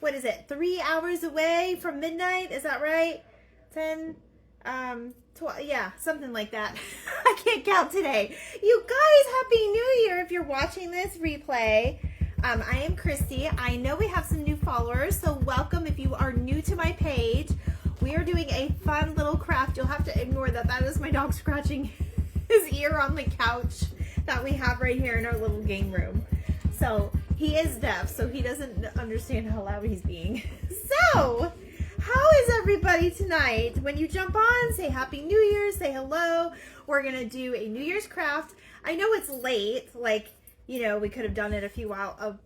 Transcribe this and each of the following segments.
what is it, 3 hours away from midnight? Is that right? 10, 12, yeah, something like that. I can't count today. You guys, Happy New Year if you're watching this replay. I am Christy. I know we have some new followers, so welcome if you are new to my page. We are doing a fun little craft. You'll have to ignore that. That is my dog scratching his ear on the couch that we have right here in our little game room. So he is deaf, so he doesn't understand how loud he's being. So, how is everybody tonight? When you jump on, say Happy New Year, say hello. We're going to do a New Year's craft. I know it's late, like, you know, we could have done it a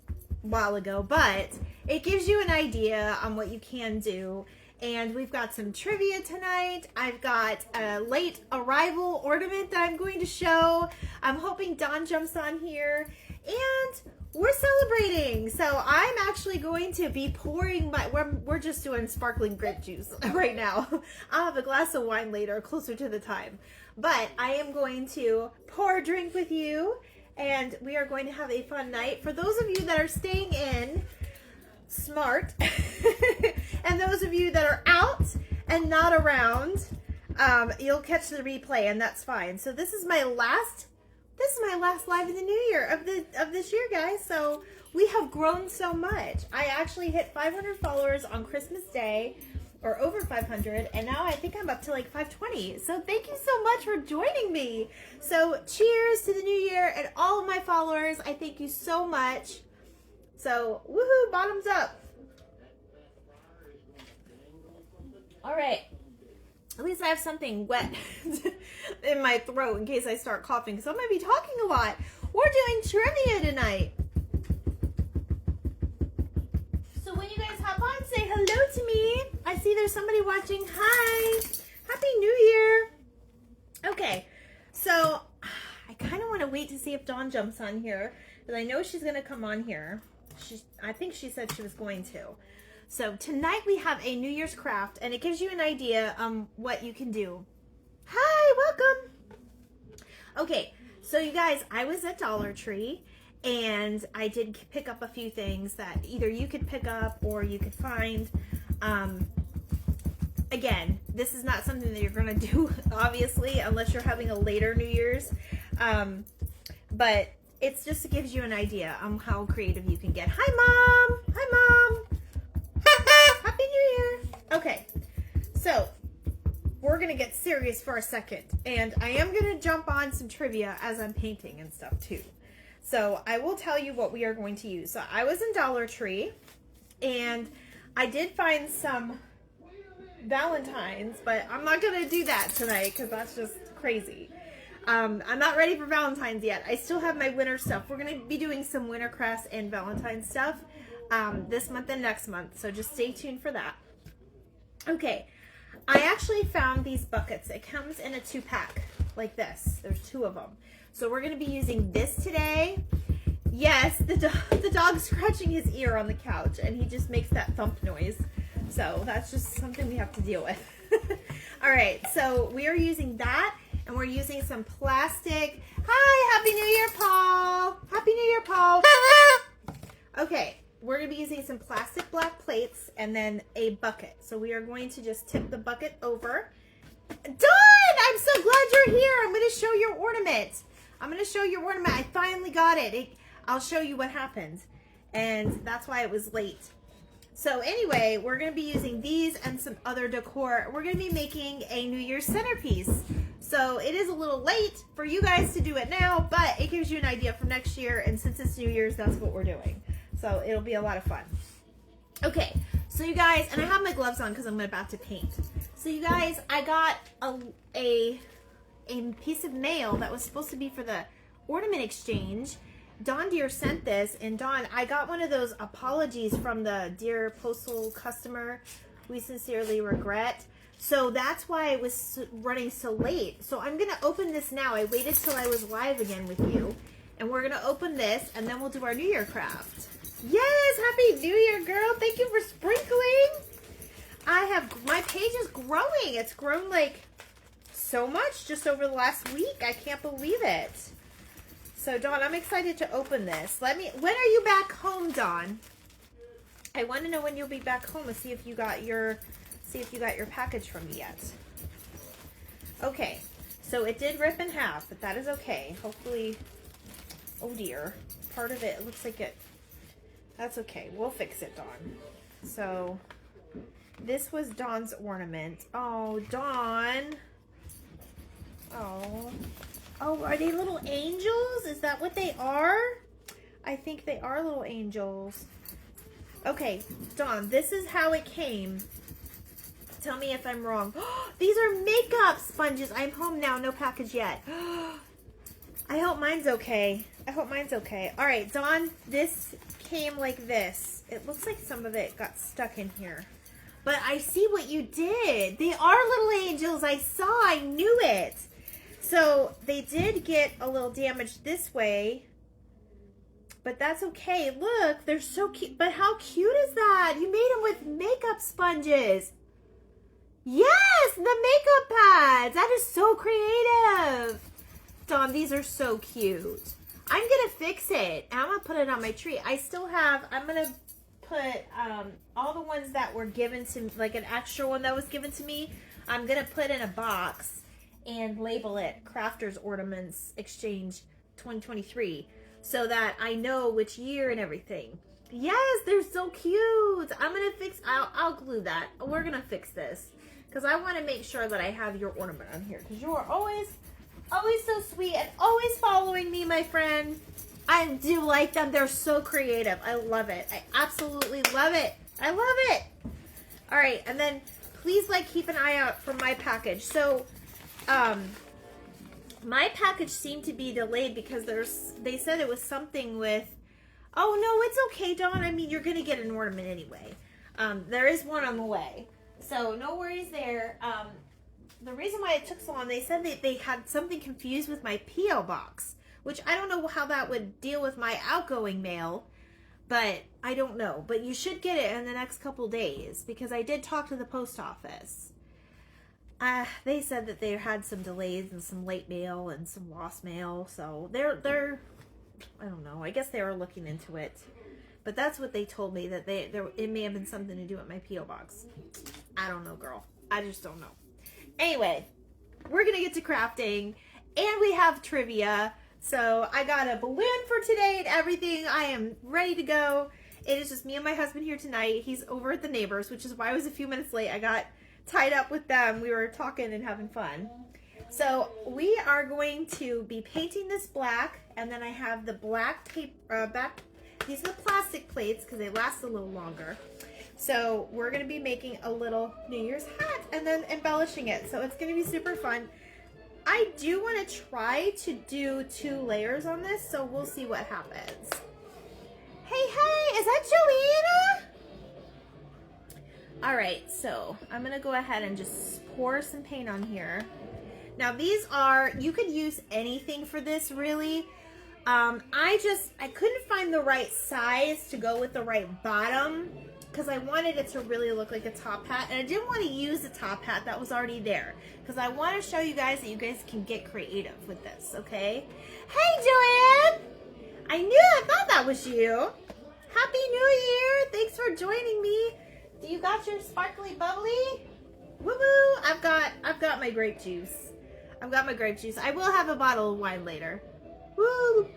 while ago, but it gives you an idea on what you can do. And we've got some trivia tonight. I've got a late arrival ornament that I'm going to show. I'm hoping Dawn jumps on here. And we're celebrating. So I'm actually going to be pouring we're just doing sparkling grape juice right now. I'll have a glass of wine later, closer to the time. But I am going to pour a drink with you. And we are going to have a fun night. For those of you that are staying in, smart. And those of you that are out and not around, you'll catch the replay, and that's fine. So this is my last live in the new year of this year, guys. So we have grown so much. I actually hit 500 followers on Christmas Day, or over 500, and now I think I'm up to like 520. So thank you so much for joining me. So cheers to the new year and all of my followers. I thank you so much. So woohoo, bottoms up. All right. At least I have something wet in my throat in case I start coughing, because I'm going to be talking a lot. We're doing trivia tonight. So when you guys hop on, say hello to me. I see there's somebody watching. Hi. Happy New Year. Okay. So I kind of want to wait to see if Dawn jumps on here, because I know she's going to come on here. I think she said she was going to. So tonight we have a New Year's craft, and it gives you an idea what you can do. Hi, welcome. Okay, so you guys, I was at Dollar Tree, and I did pick up a few things that either you could pick up or you could find. Again, this is not something that you're gonna do, obviously, unless you're having a later New Year's. But it's just to gives you an idea on how creative you can get. Hi, Mom. Hi, Mom. Happy New Year. Okay, so we're going to get serious for a second. And I am going to jump on some trivia as I'm painting and stuff too. So I will tell you what we are going to use. So I was in Dollar Tree, and I did find some Valentines, but I'm not going to do that tonight because that's just crazy. I'm not ready for Valentine's yet. I still have my winter stuff. We're going to be doing some winter crafts and Valentine stuff this month and next month. So just stay tuned for that. Okay. I actually found these buckets. It comes in a 2-pack like this. There's 2 of them. So we're going to be using this today. Yes, the dog's scratching his ear on the couch, and he just makes that thump noise. So that's just something we have to deal with. All right. So we are using that. And we're using some plastic. Hi, Happy New Year, Paul. Happy New Year, Paul. Okay, we're going to be using some plastic black plates and then a bucket. So we are going to just tip the bucket over. Dawn, I'm so glad you're here. I'm going to show your ornament. I finally got it. I'll show you what happened. And that's why it was late. So anyway, we're going to be using these and some other decor. We're going to be making a New Year's centerpiece. So it is a little late for you guys to do it now, but it gives you an idea for next year. And since it's New Year's, that's what we're doing. So it'll be a lot of fun. Okay, so you guys, and I have my gloves on because I'm about to paint. So you guys, I got a piece of mail that was supposed to be for the ornament exchange. Dawn Deer sent this, and Dawn, I got one of those apologies from the dear postal customer. We sincerely regret. So that's why it was running so late. So I'm going to open this now. I waited till I was live again with you. And we're going to open this, and then we'll do our New Year craft. Yes, Happy New Year, girl. Thank you for sprinkling. My page is growing. It's grown like so much just over the last week. I can't believe it. So, Dawn, I'm excited to open this. When are you back home, Dawn? I want to know when you'll be back home and see if you got your package from me yet. Okay, so it did rip in half, but that is okay. Hopefully, oh dear, part of it looks like it. That's okay. We'll fix it, Dawn. So this was Dawn's ornament. Oh, Dawn. Oh. Oh, are they little angels? Is that what they are? I think they are little angels. Okay, Dawn, this is how it came. Tell me if I'm wrong. These are makeup sponges. I'm home now. No package yet. I hope mine's okay. I hope mine's okay. All right, Dawn, this came like this. It looks like some of it got stuck in here. But I see what you did. They are little angels. I saw. I knew it. So they did get a little damaged this way. But that's okay. Look, they're so cute. But how cute is that? You made them with makeup sponges. Yes, the makeup pads. That is so creative. Dawn, these are so cute. I'm going to fix it. And I'm going to put it on my tree. I still have, I'm going to put all the ones that were given to me, like an extra one that was given to me, I'm going to put in a box and label it Crafters Ornaments Exchange 2023 so that I know which year and everything. Yes, they're so cute. I'm going to fix, I'll glue that. We're going to fix this because I want to make sure that I have your ornament on here because you are always so sweet and always following me, my friend. I do like them. They're so creative. I love it. I absolutely love it. I love it. All right, and then please keep an eye out for my package. So, my package seemed to be delayed because they said it was something with, oh no, it's okay, Dawn. I mean, you're gonna get an ornament anyway. There is one on the way, so no worries there. The reason why it took so long, they said that they had something confused with my P.O. box, which I don't know how that would deal with my outgoing mail, but I don't know. But you should get it in the next couple days because I did talk to the post office. They said that they had some delays and some late mail and some lost mail, so they're I don't know. I guess they were looking into it, but that's what they told me, that it may have been something to do with my P.O. box. I don't know, girl. I just don't know. Anyway, we're gonna get to crafting, and we have trivia. So I got a balloon for today and everything. I am ready to go. It is just me and my husband here tonight. He's over at the neighbors, which is why I was a few minutes late. I got tied up with them. We were talking and having fun. So we are going to be painting this black, and then I have the black tape back. These are the plastic plates because they last a little longer. So we're going to be making a little New Year's hat and then embellishing it. So it's going to be super fun. I do want to try to do 2 layers on this, so we'll see what happens. Hey, is that Joanna? All right, so I'm going to go ahead and just pour some paint on here. Now these are, you could use anything for this really. I couldn't find the right size to go with the right bottom because I wanted it to really look like a top hat, and I didn't want to use the top hat that was already there because I want to show you guys that you guys can get creative with this, okay? Hey, Joanne! I thought that was you. Happy New Year! Thanks for joining me. Do you got your sparkly bubbly? Woo-woo! I've got my grape juice. I've got my grape juice. I will have a bottle of wine later. Woo!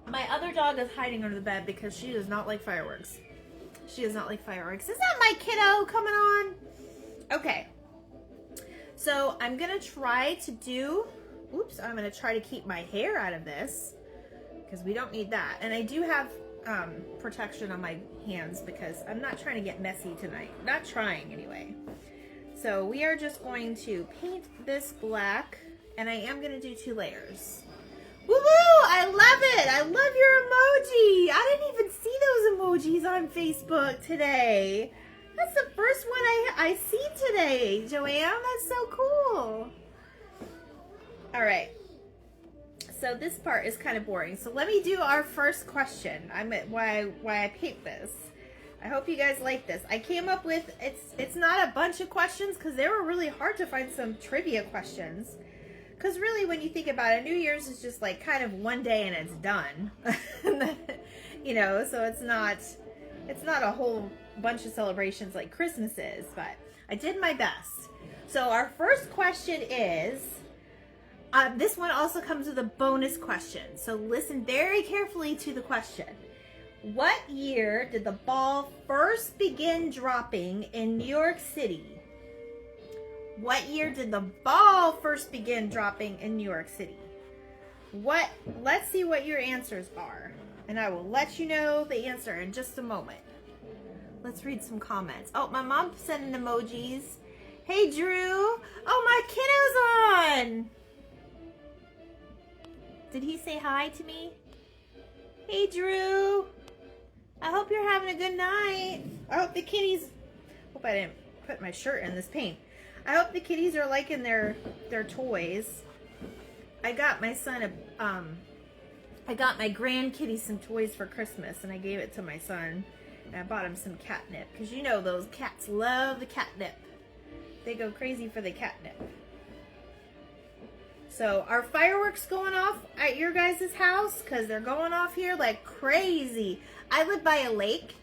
My other dog is hiding under the bed because she does not like fireworks. She does not like fireworks. Is that my kiddo coming on? Okay. So I'm going to try to do... Oops, I'm going to try to keep my hair out of this because we don't need that. And I do have protection on my hands because I'm not trying to get messy tonight. Not trying anyway. So we are just going to paint this black, and I am going to do 2 layers. Woo-woo! I love it! I love your emoji! I didn't even see those emojis on Facebook today. That's the first one I see today, Joanne. That's so cool. Alright. So this part is kind of boring. So let me do our first question. Why I paint this. I hope you guys like this. I came up with, it's not a bunch of questions because they were really hard to find some trivia questions. Because really, when you think about it, New Year's is just like kind of one day and it's done. you know, so it's not a whole bunch of celebrations like Christmas is, but I did my best. So our first question is, this one also comes with a bonus question. So listen very carefully to the question. What year did the ball first begin dropping in New York City? What year did the ball first begin dropping in New York City? Let's see what your answers are. And I will let you know the answer in just a moment. Let's read some comments. Oh, my mom sent in emojis. Hey, Drew. Oh, my kiddo's on. Did he say hi to me? Hey, Drew. I hope you're having a good night. I hope the kitties... Hope I didn't put my shirt in this paint. I hope the kitties are liking their toys. I got my son I got my grandkitty some toys for Christmas, and I gave it to my son. And I bought him some catnip, because you know those cats love the catnip. They go crazy for the catnip. So, are fireworks going off at your guys' house? Because they're going off here like crazy. I live by a lake.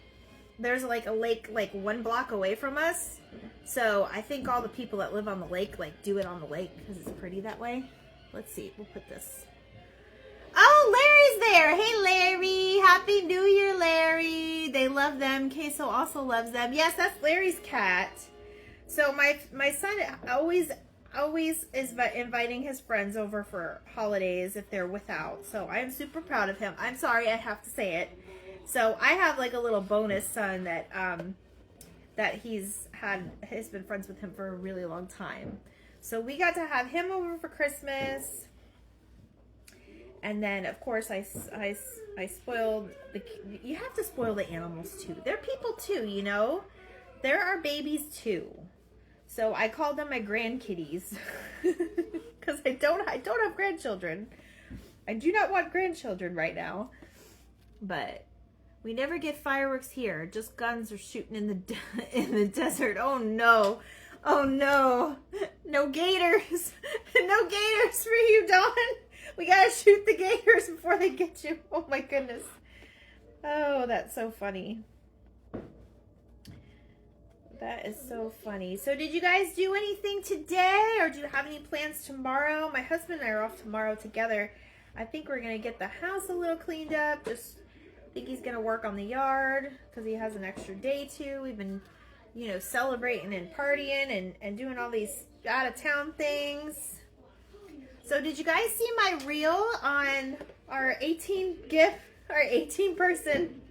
There's like a lake like 1 block away from us. So, I think all the people that live on the lake like do it on the lake because it's pretty that way. Let's see. We'll put this. Oh, Larry's there. Hey, Larry. Happy New Year, Larry. They love them. Queso also loves them. Yes, that's Larry's cat. So, my son always is inviting his friends over for holidays if they're without. So I'm super proud of him. I'm sorry I have to say it. So I have like a little bonus son that he's been friends with him for a really long time. So we got to have him over for Christmas. And then of course I spoiled you have to spoil the animals too. They're people too, you know. There are babies too. So I called them my grandkitties because I don't have grandchildren. I do not want grandchildren right now. But we never get fireworks here. Just guns are shooting in the desert. Oh no. Oh no. No gators. No gators for you, Dawn. We gotta shoot the gators before they get you. Oh my goodness. Oh, that's so funny. That is so funny. So did you guys do anything today, or do you have any plans tomorrow? My husband and I are off tomorrow together. I think we're going to get the house a little cleaned up. Just think he's going to work on the yard because he has an extra day too. We've been, you know, celebrating and partying and doing all these out of town things. So did you guys see my reel on our 18 person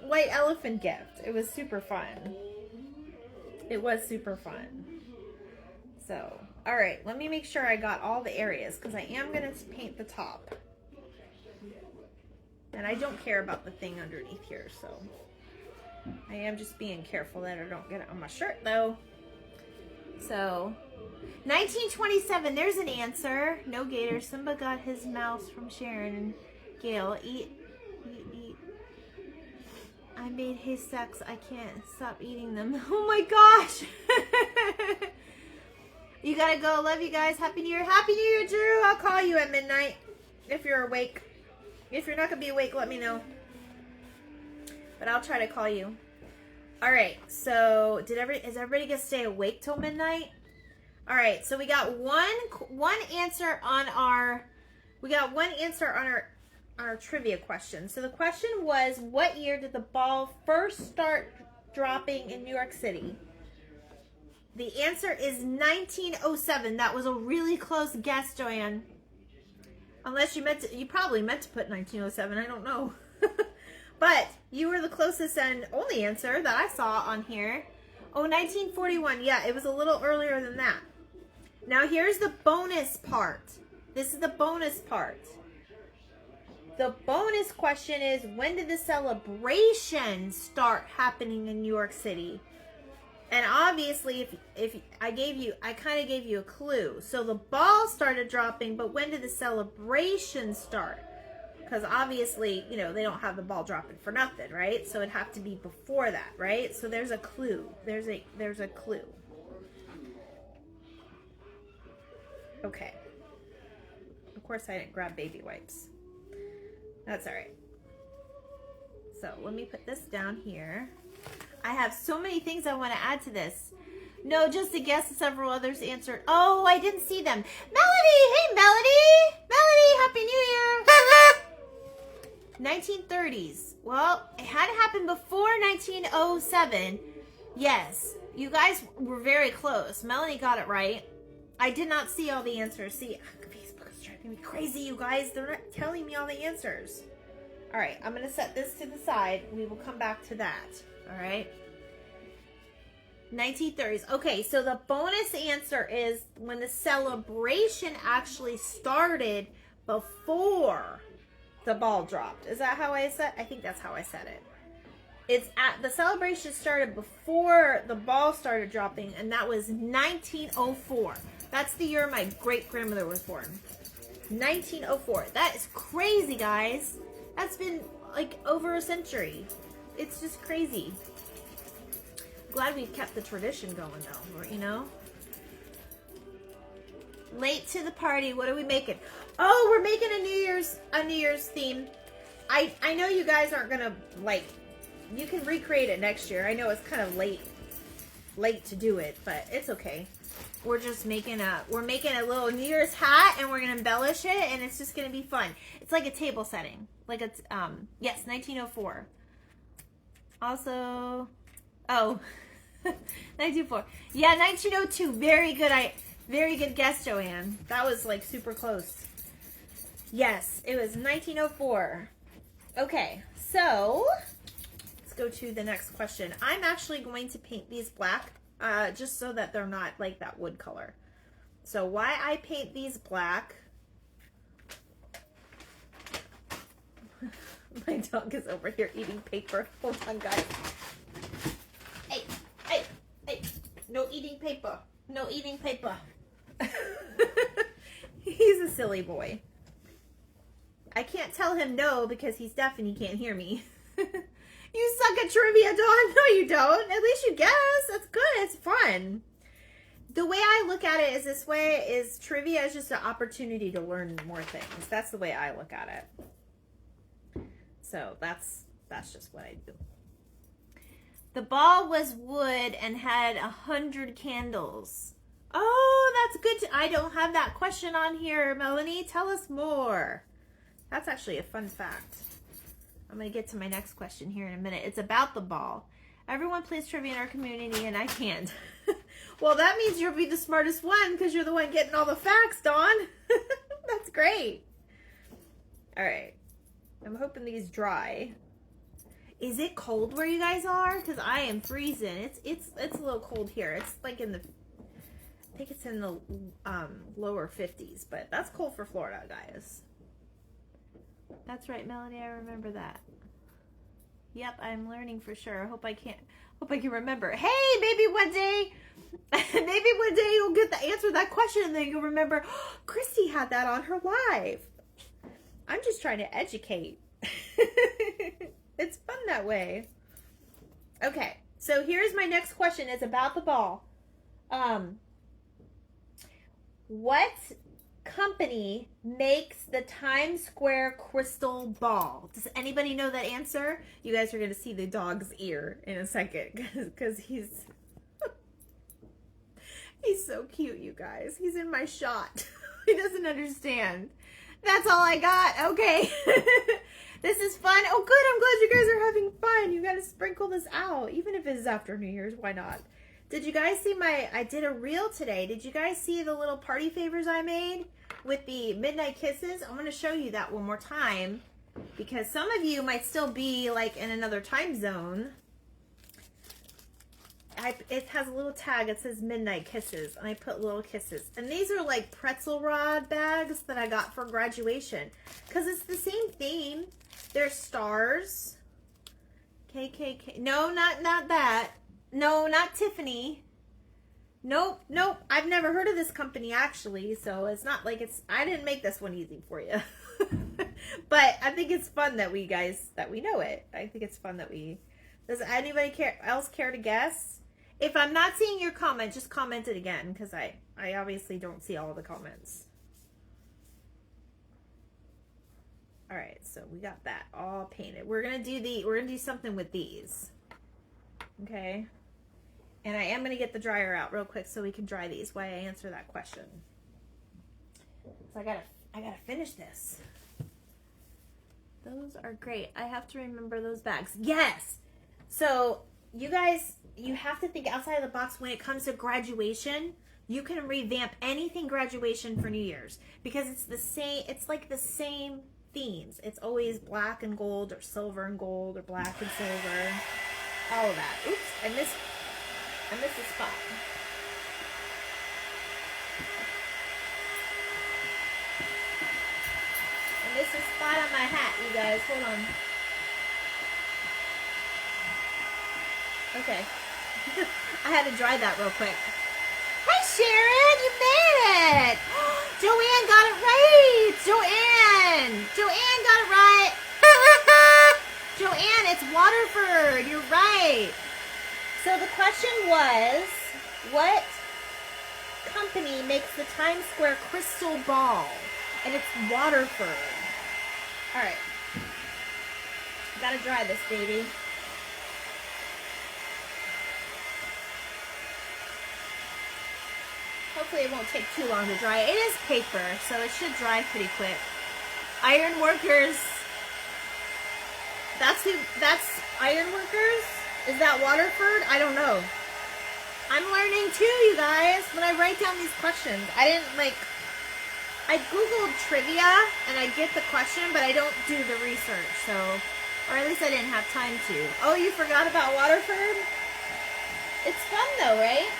white elephant gift? It was super fun. It was super fun. So, all right, let me make sure I got all the areas because I am going to paint the top. And I don't care about the thing underneath here, so I am just being careful that I don't get it on my shirt though. So, 1927, there's an answer. No gator. Simba got his mouse from Sharon and Gail. Eat. I made haystacks. I can't stop eating them. Oh my gosh. You gotta go. Love you guys. Happy New Year. Happy New Year, Drew. I'll call you at midnight if you're awake. If you're not gonna be awake, let me know. But I'll try to call you. All right. So is everybody gonna stay awake till midnight? All right. So we got one answer on our trivia question. So the question was, what year did the ball first start dropping in New York City? The answer is 1907. That was a really close guess, Joanne. Unless you probably meant to put 1907. I don't know. But you were the closest and only answer that I saw on here. Oh, 1941. Yeah, it was a little earlier than that. Now here's the bonus part. This is the bonus part. The bonus question is, when did the celebration start happening in New York City? And obviously, if I kind of gave you a clue. So the ball started dropping, but when did the celebration start? Because obviously, you know, they don't have the ball dropping for nothing, right? So it'd have to be before that, right? So there's a clue. There's a clue. Okay. Of course, I didn't grab baby wipes. That's all right. So let me put this down here. I have so many things I want to add to this. No, just a guess. Several others answered. Oh, I didn't see them. Melody! Hey, Melody! Melody, Happy New Year! 1930s. Well, it had to happen before 1907. Yes, you guys were very close. Melanie got it right. I did not see all the answers. See, Facebook is driving me crazy, you guys. They're not telling me all the answers. All right, I'm going to set this to the side. We will come back to that. All right. 1930s. Okay, so the bonus answer is when the celebration actually started before the ball dropped. Is that how I said? I think that's how I said it. It's at the celebration started before the ball started dropping, and that was 1904. That's the year my great grandmother was born. 1904. That is crazy, guys. That's been like over a century. It's just crazy. Glad we've kept the tradition going though, you know? Late to the party. What are we making? Oh, we're making a New Year's theme. I know you guys aren't gonna like. You can recreate it next year. I know it's kind of late to do it, but it's okay. We're just making a little New Year's hat, and we're gonna embellish it, and it's just gonna be fun. It's like a table setting, like it's yes, 1904. Also, oh, 1904. Yeah, 1902. Very good guess, Joanne. That was like super close. Yes, it was 1904. Okay, so let's go to the next question. I'm actually going to paint these black, just so that they're not like that wood color. So why I paint these black? My dog is over here eating paper. Hold on, guys. Hey. No eating paper. No eating paper. He's a silly boy. I can't tell him no because he's deaf and he can't hear me. You suck at trivia, Dawn. No, you don't. At least you guess. That's good. It's fun. The way I look at it is this way, is trivia is just an opportunity to learn more things. That's the way I look at it. So that's just what I do. The ball was wood and had 100 candles. Oh, that's good. I don't have that question on here, Melanie. Tell us more. That's actually a fun fact. I'm going to get to my next question here in a minute. It's about the ball. Everyone plays trivia in our community, and I can't. Well, that means you'll be the smartest one because you're the one getting all the facts, Dawn. That's great. All right. I'm hoping these dry. Is it cold where you guys are? Because I am freezing. It's a little cold here. It's like in the, I think it's in the lower 50s, but that's cold for Florida, guys. That's right, Melanie. I remember that. Yep, I'm learning for sure. Hope I can remember. Hey, maybe one day you'll get the answer to that question, and then you'll remember. Oh, Christy had that on her live. I'm just trying to educate. It's fun that way. Okay, so here's my next question. It's about the ball. What company makes the Times Square crystal ball? Does anybody know that answer? You guys are going to see the dog's ear in a second because he's so cute, you guys. He's in my shot. He doesn't understand. That's all I got. Okay. This is fun. Oh, good. I'm glad you guys are having fun. You got to sprinkle this out. Even if it is after New Year's, why not? Did you guys see I did a reel today. Did you guys see the little party favors I made with the midnight kisses? I'm going to show you that one more time because some of you might still be like in another time zone. It has a little tag. It says midnight kisses, and I put little kisses. And these are like pretzel rod bags that I got for graduation because it's the same theme. There's stars. KKK. No, not that. No, not Tiffany. Nope. I've never heard of this company actually, so it's not like I didn't make this one easy for you. But I think it's fun that we know it. I think it's fun that does anybody else care to guess? If I'm not seeing your comment, just comment it again because I obviously don't see all the comments. All right, so we got that all painted. We're gonna do something with these. Okay. And I am gonna get the dryer out real quick so we can dry these while I answer that question. So I gotta finish this. Those are great. I have to remember those bags. Yes. So you guys, you have to think outside of the box when it comes to graduation. You can revamp anything graduation for New Year's because it's the same. It's like the same themes. It's always black and gold or silver and gold or black and silver. All of that. Oops, I missed a spot. I missed a spot on my hat, you guys. Hold on. Okay. I had to dry that real quick. Hi, Sharon! You made it! Joanne got it right! Joanne got it right! Joanne, it's Waterford! You're right! So the question was, what company makes the Times Square crystal ball? And it's Waterford. Alright. Gotta dry this, baby. Hopefully it won't take too long to dry. It is paper, so it should dry pretty quick. Iron Workers. That's Iron Workers? Is that Waterford? I don't know. I'm learning too, you guys, when I write down these questions. I Googled trivia and I get the question, but I don't do the research, so, or at least I didn't have time to. Oh, you forgot about Waterford? It's fun though, right?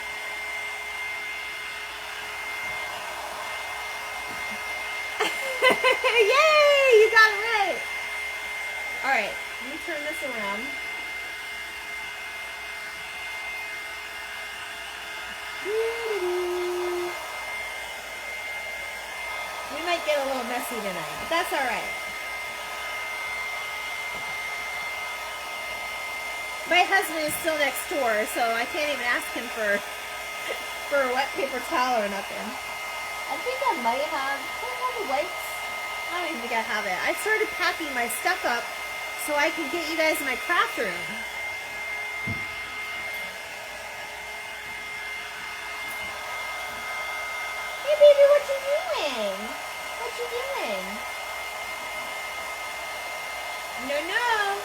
Yay! You got it right! Alright, let me turn this around. We might get a little messy tonight, but that's alright. My husband is still next door, so I can't even ask him for a wet paper towel or nothing. I think I might have the wipes. I don't even think I have it. I started packing my stuff up so I can get you guys in my craft room. Hey baby, what you doing? What you doing? No.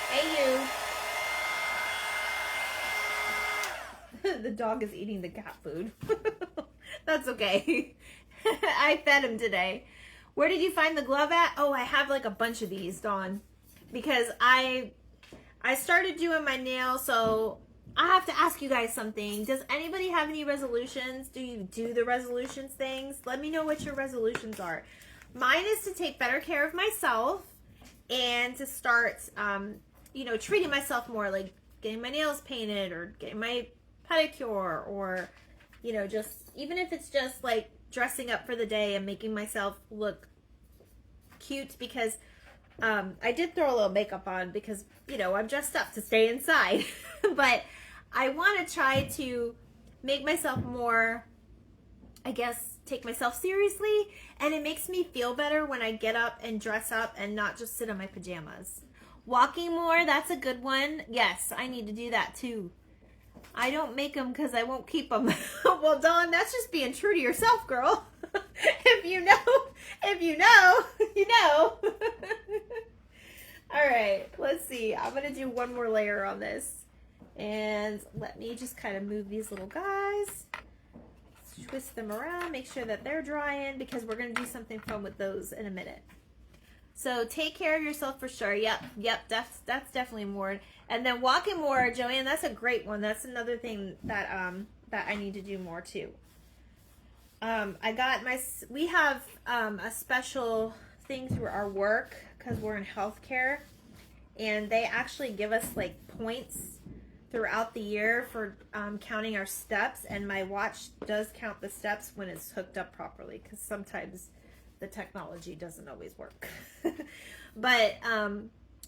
Hey you. The dog is eating the cat food. That's okay. I fed him today. Where did you find the glove at? Oh, I have like a bunch of these, Dawn, because I started doing my nails, so I have to ask you guys something. Does anybody have any resolutions? Do you do the resolutions things? Let me know what your resolutions are. Mine is to take better care of myself and to start, treating myself more, like getting my nails painted or getting my pedicure, or, just, even if it's just like dressing up for the day and making myself look cute, because I did throw a little makeup on because, I'm dressed up to stay inside. But I want to try to make myself more, I guess, take myself seriously. And it makes me feel better when I get up and dress up and not just sit in my pajamas. Walking more, that's a good one. Yes, I need to do that too. I don't make them because I won't keep them. Well, Dawn, that's just being true to yourself, girl. If you know, you know. All right, let's see. I'm going to do one more layer on this. And let me just kind of move these little guys. Twist them around, make sure that they're drying, because we're going to do something fun with those in a minute. So take care of yourself for sure. Yep, that's definitely more. And then walking more, Joanne, that's a great one. That's another thing that that I need to do more too. We have a special thing through our work because we're in healthcare, and they actually give us like points throughout the year for counting our steps, and my watch does count the steps when it's hooked up properly, because sometimes the technology doesn't always work. But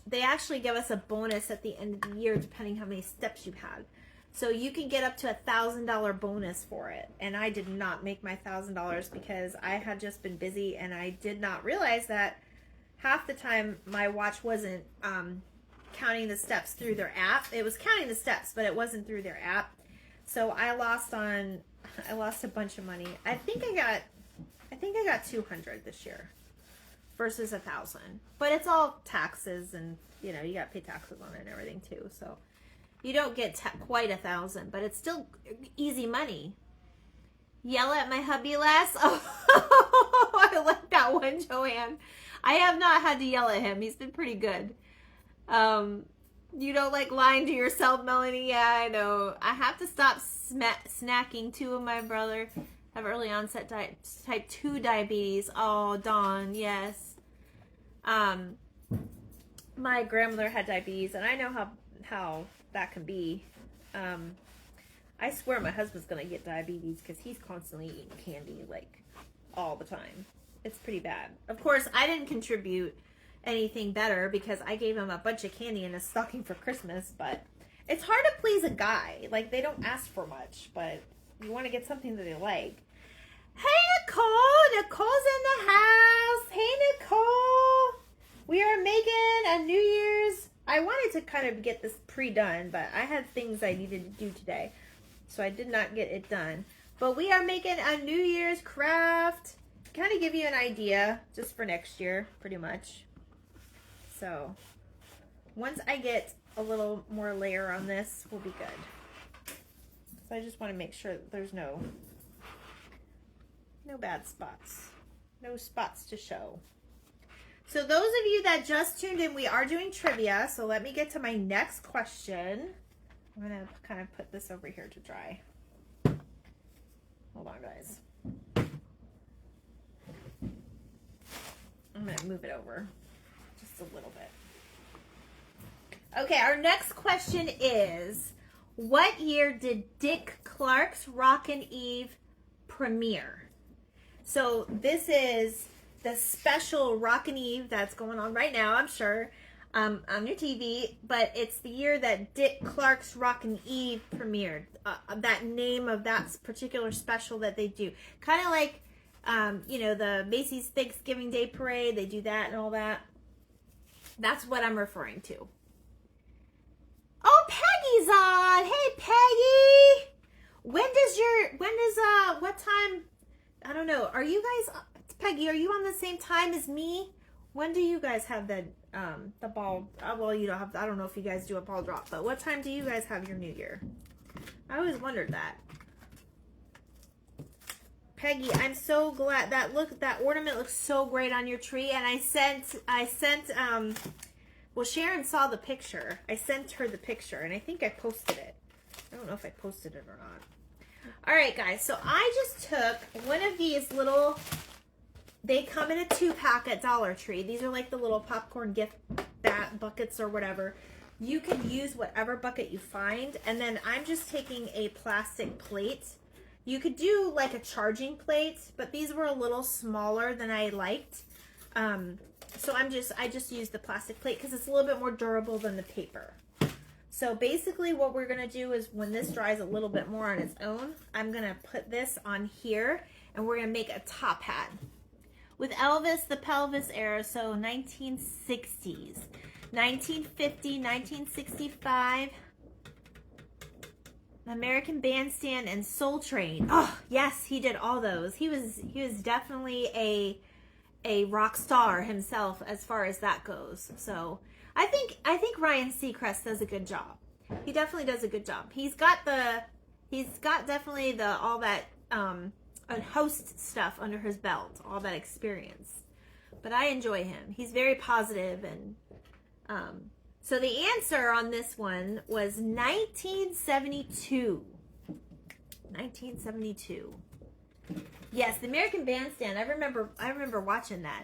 they actually give us a bonus at the end of the year depending how many steps you had. So you can get up to $1,000 bonus for it. And I did not make my $1,000 because I had just been busy and I did not realize that half the time my watch wasn't counting the steps through their app. It was counting the steps, but it wasn't through their app. So I lost a bunch of money. I think I got 200 this year versus 1,000. But it's all taxes and, you know, you got to pay taxes on it and everything too. So you don't get quite 1,000, but it's still easy money. Yell at my hubby less. Oh, I like that one, Joanne. I have not had to yell at him. He's been pretty good. You don't like lying to yourself, Melanie? Yeah, I know. I have to stop snacking. 2 of my brother have early onset type 2 diabetes. Oh, Dawn, yes. My grandmother had diabetes, and I know how that can be. I swear my husband's gonna get diabetes because he's constantly eating candy, like, all the time. It's pretty bad. Of course, I didn't contribute anything better because I gave him a bunch of candy in a stocking for Christmas, but it's hard to please a guy. Like, they don't ask for much, but you want to get something that they like. Hey, Nicole! Nicole's in the house! Hey, Nicole! We are making a New Year's... I wanted to kind of get this pre-done, but I had things I needed to do today, so I did not get it done. But we are making a New Year's craft. Kind of give you an idea, just for next year, pretty much. So, once I get a little more layer on this, we'll be good. So I just want to make sure that there's no bad spots. No spots to show. So those of you that just tuned in, we are doing trivia. So let me get to my next question. I'm going to kind of put this over here to dry. Hold on, guys. I'm going to move it over just a little bit. Okay, our next question is, what year did Dick Clark's Rockin' Eve premiere? So this is the special Rockin' Eve that's going on right now, I'm sure, on your TV, but it's the year that Dick Clark's Rockin' Eve premiered. That name of that particular special that they do. Kind of like, you know, the Macy's Thanksgiving Day Parade, they do that and all that. That's what I'm referring to. Oh, Peggy's on! Hey, Peggy! What time, I don't know, are you guys, Peggy, are you on the same time as me? When do you guys have the ball, well, you don't have, I don't know if you guys do a ball drop, but what time do you guys have your New Year? I always wondered that. Peggy, I'm so glad that ornament looks so great on your tree, and I sent, well, Sharon saw the picture. I sent her the picture, and I think I posted it. I don't know if I posted it or not. All right, guys, so I just took one of these little, they come in a 2-pack at Dollar Tree. These are like the little popcorn gift buckets or whatever. You can use whatever bucket you find, and then I'm just taking a plastic plate. You could do like a charging plate, but these were a little smaller than I liked. So I just used the plastic plate because it's a little bit more durable than the paper. So basically what we're gonna do is when this dries a little bit more on its own, I'm gonna put this on here and we're gonna make a top hat. With Elvis, the Pelvis era, so 1960s, 1950, 1965, American Bandstand and Soul Train. Oh, yes, he did all those. He was definitely a rock star himself as far as that goes. So I think Ryan Seacrest does a good job. He definitely does a good job. He's got definitely all that host stuff under his belt, all that experience. But I enjoy him. He's very positive, and so the answer on this one was 1972. 1972. Yes, the American Bandstand. I remember watching that.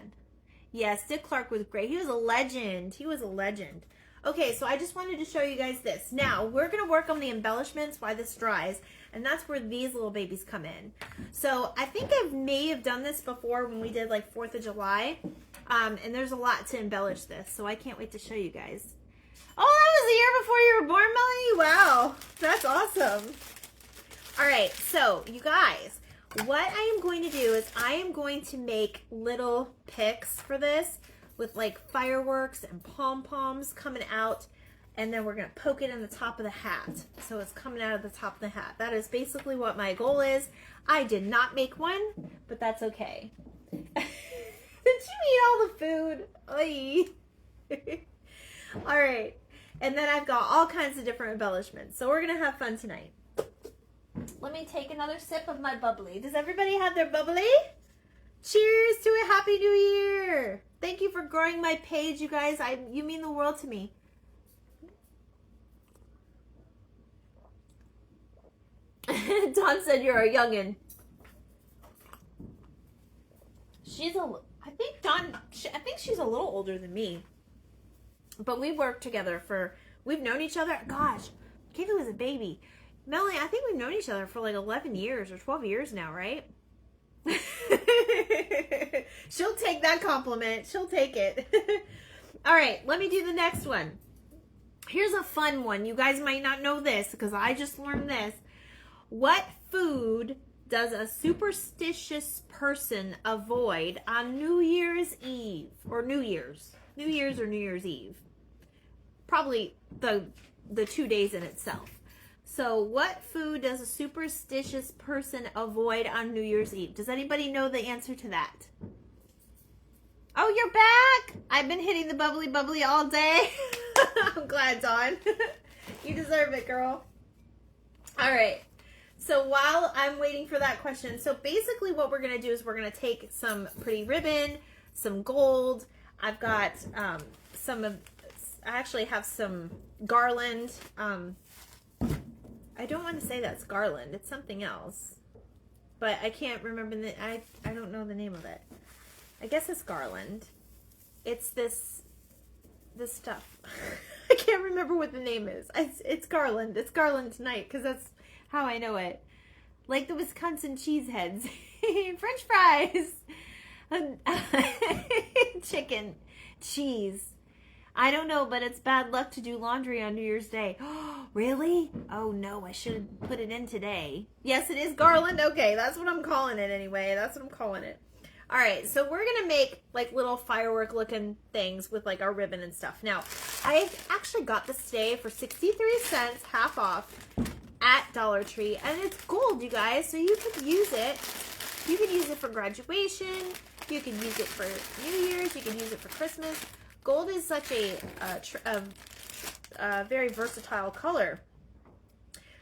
Yes, Dick Clark was great. He was a legend. He was a legend. Okay, so I just wanted to show you guys this. Now, we're going to work on the embellishments while this dries, and that's where these little babies come in. So I think I may have done this before when we did like 4th of July, and there's a lot to embellish this, so I can't wait to show you guys. Oh, that was the year before you were born, Melanie? Wow, that's awesome. All right, so you guys, what I am going to do is I am going to make little picks for this with like fireworks and pom-poms coming out, and then we're going to poke it in the top of the hat. So it's coming out of the top of the hat. That is basically what my goal is. I did not make one, but that's okay. Did you eat all the food? Oy. All right. And then I've got all kinds of different embellishments. So we're going to have fun tonight. Let me take another sip of my bubbly. Does everybody have their bubbly? Cheers to a happy new year. Thank you for growing my page, you guys. You mean the world to me. Dawn said you're a youngin'. I think she's a little older than me. But we worked together we've known each other. Gosh, Kaylee was a baby. Melanie, I think we've known each other for like 11 years or 12 years now, right? She'll take that compliment. She'll take it. All right, let me do the next one. Here's a fun one. You guys might not know this because I just learned this. What food does a superstitious person avoid on New Year's Eve or New Year's? New Year's or New Year's Eve? Probably the 2 days in itself. So what food does a superstitious person avoid on New Year's Eve? Does anybody know the answer to that? Oh, you're back! I've been hitting the bubbly all day. I'm glad, Dawn. You deserve it, girl. All right. So while I'm waiting for that question, so basically what we're going to do is we're going to take some pretty ribbon, some gold. I've got I actually have some garland. I don't want to say that's garland. It's something else. But I can't remember I don't know the name of it. I guess it's garland. It's this stuff. I can't remember what the name is. It's garland. It's garland tonight because that's how I know it. Like the Wisconsin cheese heads. French fries. Chicken. Cheese. I don't know, but it's bad luck to do laundry on New Year's Day. Really? Oh no, I should have put it in today. Yes, it is garland. Okay, that's what I'm calling it anyway. That's what I'm calling it. All right, so we're going to make like little firework looking things with like our ribbon and stuff. Now, I actually got this today for 63 cents, half off at Dollar Tree, and it's gold, you guys, so you could use it. You can use it for graduation. You can use it for New Year's. You can use it for Christmas. Gold is such a very versatile color.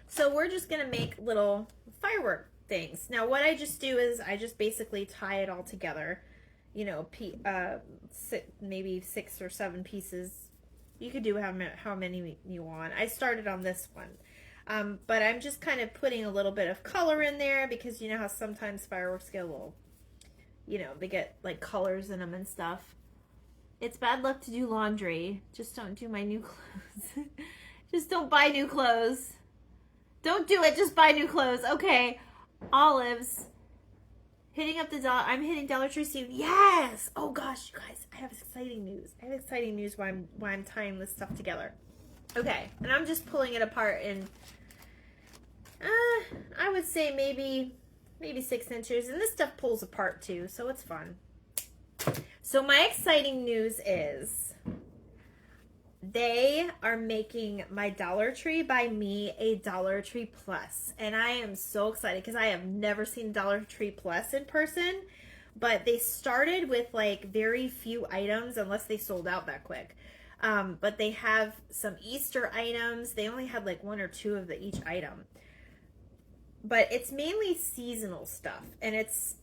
So we're just going to make little firework things. Now what I just do is I just basically tie it all together. You know, maybe 6 or 7 pieces. You could do how many you want. I started on this one. But I'm just kind of putting a little bit of color in there because you know how sometimes fireworks get a little, you know, they get like colors in them and stuff. It's bad luck to do laundry. Just don't do my new clothes. Just don't buy new clothes. Don't do it. Just buy new clothes. Okay. Olives. Hitting up the dollar. I'm hitting Dollar Tree soon. Yes. Oh gosh, you guys. I have exciting news. I have exciting news why I'm tying this stuff together. Okay. And I'm just pulling it apart in, I would say maybe 6 inches. And this stuff pulls apart too, so it's fun. So my exciting news is they are making my Dollar Tree by me a Dollar Tree Plus. And I am so excited because I have never seen Dollar Tree Plus in person. But they started with like very few items unless they sold out that quick. But they have some Easter items. They only had like 1 or 2 of each item. But it's mainly seasonal stuff. And it's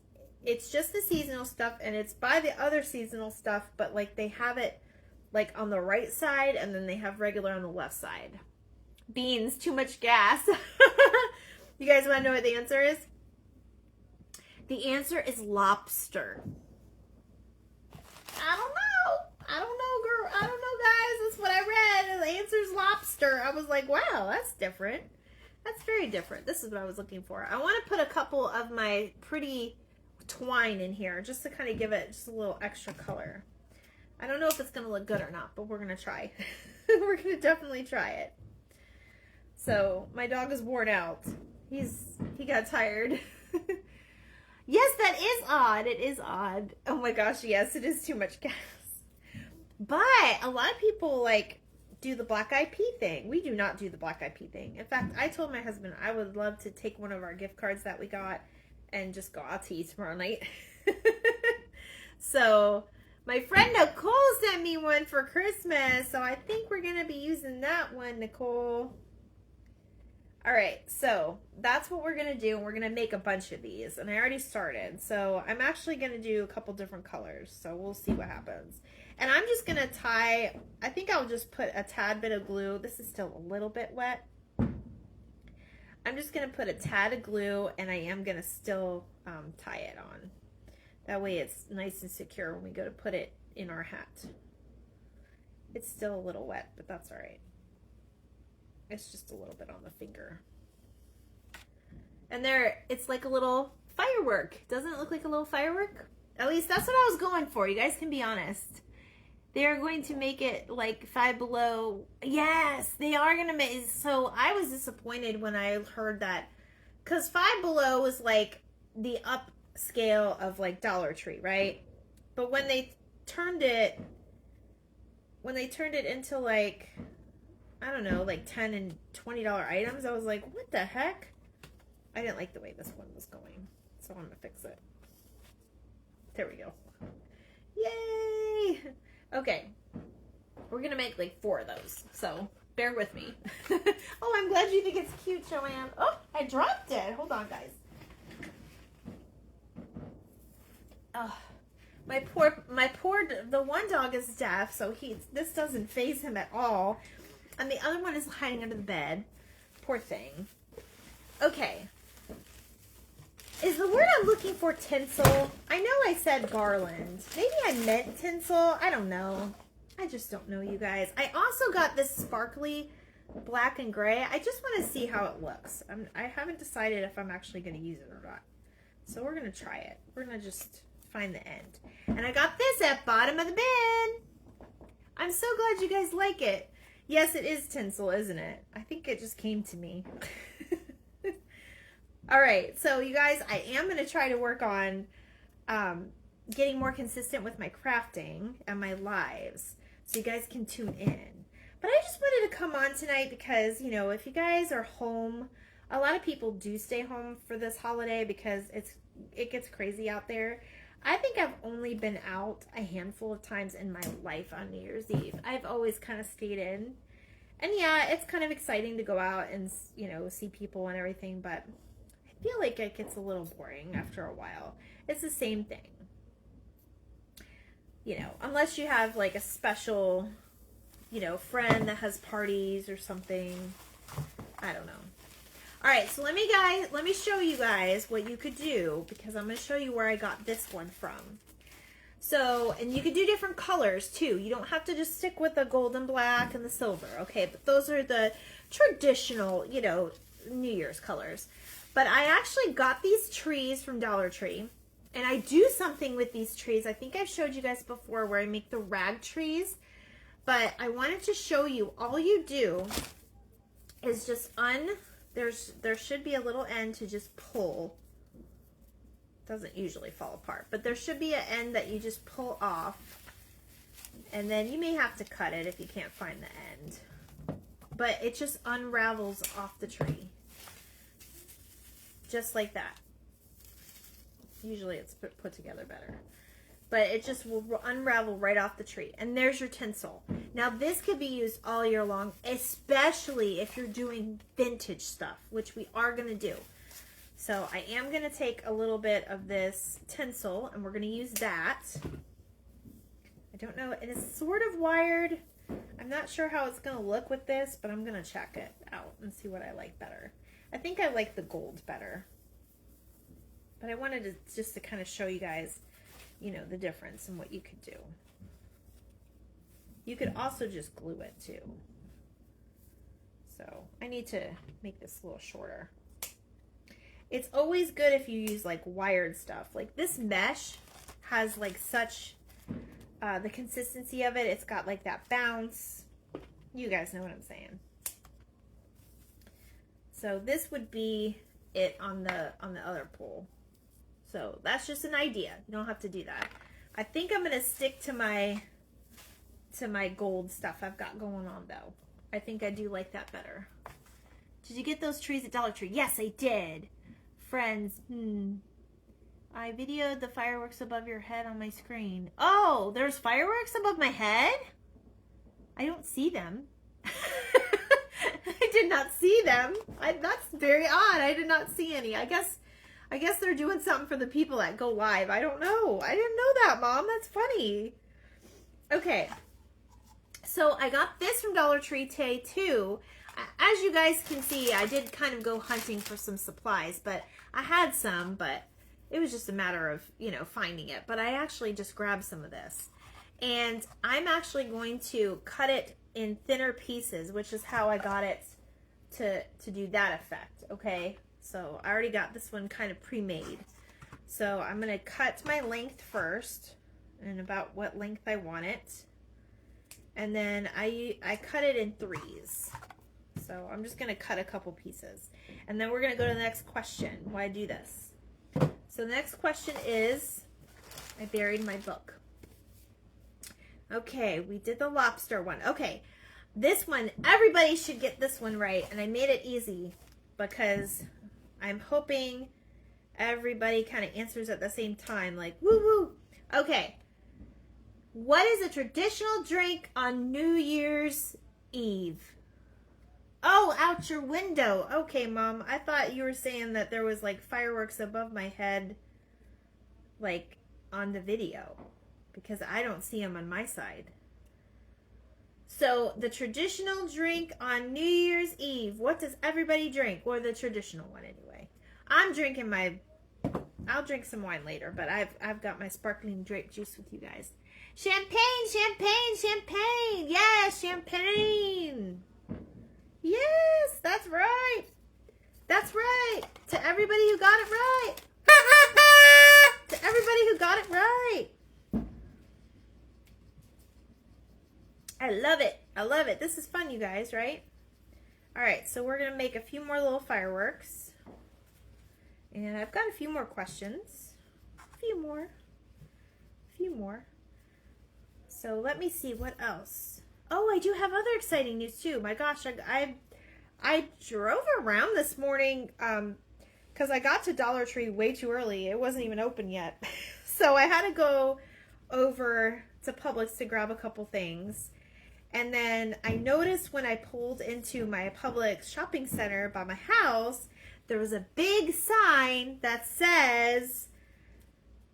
just the seasonal stuff, and it's by the other seasonal stuff, but like they have it like on the right side and then they have regular on the left side. Beans, too much gas. You guys want to know what the answer is? The answer is lobster. I don't know, girl. I don't know, guys. That's what I read, and the answer is lobster. I was like, wow, that's different. That's very different. This is what I was looking for. I want to put a couple of my pretty twine in here just to kind of give it just a little extra color. I don't know if it's going to look good or not, but we're going to try. We're gonna definitely try it. So my dog is worn out. He got tired. Yes, that is odd. It is odd. Oh my gosh, yes, it is too much gas. But a lot of people like do the black eyed pea thing. We do not do the black eyed pea thing. In fact, I told my husband I would love to take one of our gift cards that we got and just go out to eat tomorrow night. So my friend Nicole sent me one for Christmas, so I think we're gonna be using that one, Nicole. All right, so that's what we're gonna do. We're gonna make a bunch of these, and I already started. So I'm actually gonna do a couple different colors, so we'll see what happens. And I'm just gonna tie, I think I'll just put a tad bit of glue. This is still a little bit wet. I'm just gonna put a tad of glue, and I am gonna still tie it on. That way it's nice and secure when we go to put it in our hat. It's still a little wet, but that's all right. It's just a little bit on the finger. And there, it's like a little firework. Doesn't it look like a little firework? At least that's what I was going for. You guys can be honest. They are going to make it like Five Below. Yes, they are going to make. So I was disappointed when I heard that. Because Five Below was like the upscale of like Dollar Tree, right? But when they turned it into like, I don't know, like $10 and $20 items, I was like, what the heck? I didn't like the way this one was going, so I'm gonna fix it. There we go. Yay! Okay, we're gonna make like 4 of those, so bear with me. Oh, I'm glad you think it's cute, Joanne. Oh, I dropped it. Hold on, guys. Oh, the one dog is deaf, so this doesn't faze him at all. And the other one is hiding under the bed. Poor thing. Okay. Is the word I'm looking for tinsel? I know I said garland. Maybe I meant tinsel. I don't know. I just don't know, you guys. I also got this sparkly black and gray. I just want to see how it looks. I haven't decided if I'm actually going to use it or not. So we're going to try it. We're going to just find the end. And I got this at bottom of the bin. I'm so glad you guys like it. Yes, it is tinsel, isn't it? I think it just came to me. All right, so you guys, I am going to try to work on getting more consistent with my crafting and my lives so you guys can tune in. But I just wanted to come on tonight because, you know, if you guys are home, a lot of people do stay home for this holiday because it gets crazy out there. I think I've only been out a handful of times in my life on New Year's Eve. I've always kind of stayed in. And yeah, it's kind of exciting to go out and, you know, see people and everything, but I feel like it gets a little boring after a while. It's the same thing. You know, unless you have like a special, you know, friend that has parties or something. I don't know. All right, so let me show you guys what you could do because I'm going to show you where I got this one from. So, and you could do different colors too. You don't have to just stick with the gold and black and the silver, okay? But those are the traditional, you know, New Year's colors. But I actually got these trees from Dollar Tree, and I do something with these trees. I think I've showed you guys before where I make the rag trees, but I wanted to show you all you do is just there should be a little end to just pull. Doesn't usually fall apart, but there should be an end that you just pull off, and then you may have to cut it if you can't find the end, but it just unravels off the tree just like that. Usually it's put together better, but it just will unravel right off the tree, and there's your tinsel. Now this could be used all year long, especially if you're doing vintage stuff, which we are going to do. So I am going to take a little bit of this tinsel, and we're going to use that. I don't know, and it's sort of wired. I'm not sure how it's going to look with this, but I'm going to check it out and see what I like better. I think I like the gold better. But I wanted to just to kind of show you guys, you know, the difference and what you could do. You could also just glue it too. So I need to make this a little shorter. It's always good if you use like wired stuff. Like this mesh has like such, the consistency of it, it's got like that bounce. You guys know what I'm saying. So this would be it on the other pole. So that's just an idea. You don't have to do that. I think I'm gonna stick to my gold stuff I've got going on though. I think I do like that better. Did you get those trees at Dollar Tree? Yes, I did. Friends, I videoed the fireworks above your head on my screen. Oh, there's fireworks above my head? I don't see them. I did not see them. That's very odd. I did not see any. I guess they're doing something for the people that go live. I don't know. I didn't know that, Mom. That's funny. Okay. So I got this from Dollar Tree today too. As you guys can see, I did kind of go hunting for some supplies, but I had some, but it was just a matter of, you know, finding it. But I actually just grabbed some of this. And I'm actually going to cut it in thinner pieces, which is how I got it to do that effect, okay? So I already got this one kind of pre-made. So I'm going to cut my length first, and about what length I want it. And then I cut it in threes. So I'm just going to cut a couple pieces. And then we're going to go to the next question, why I do this. So the next question is, I buried my book. Okay, we did the lobster one. Okay, this one, everybody should get this one right. And I made it easy because I'm hoping everybody kind of answers at the same time. Like, woo woo. Okay, what is a traditional drink on New Year's Eve? Oh, out your window. Okay, Mom. I thought you were saying that there was like fireworks above my head, like on the video, because I don't see them on my side. So the traditional drink on New Year's Eve. What does everybody drink? Or the traditional one anyway. I'm drinking I'll drink some wine later, but I've got my sparkling grape juice with you guys. Champagne, champagne, champagne. Yes, champagne. Yes, that's right. That's right. To everybody who got it right. To everybody who got it right. I love it. I love it. This is fun, you guys, right? All right, so we're going to make a few more little fireworks. And I've got a few more questions. A few more. So let me see what else. Oh, I do have other exciting news too. My gosh, I drove around this morning because I got to Dollar Tree way too early. It wasn't even open yet. So I had to go over to Publix to grab a couple things. And then I noticed when I pulled into my Publix shopping center by my house, there was a big sign that says,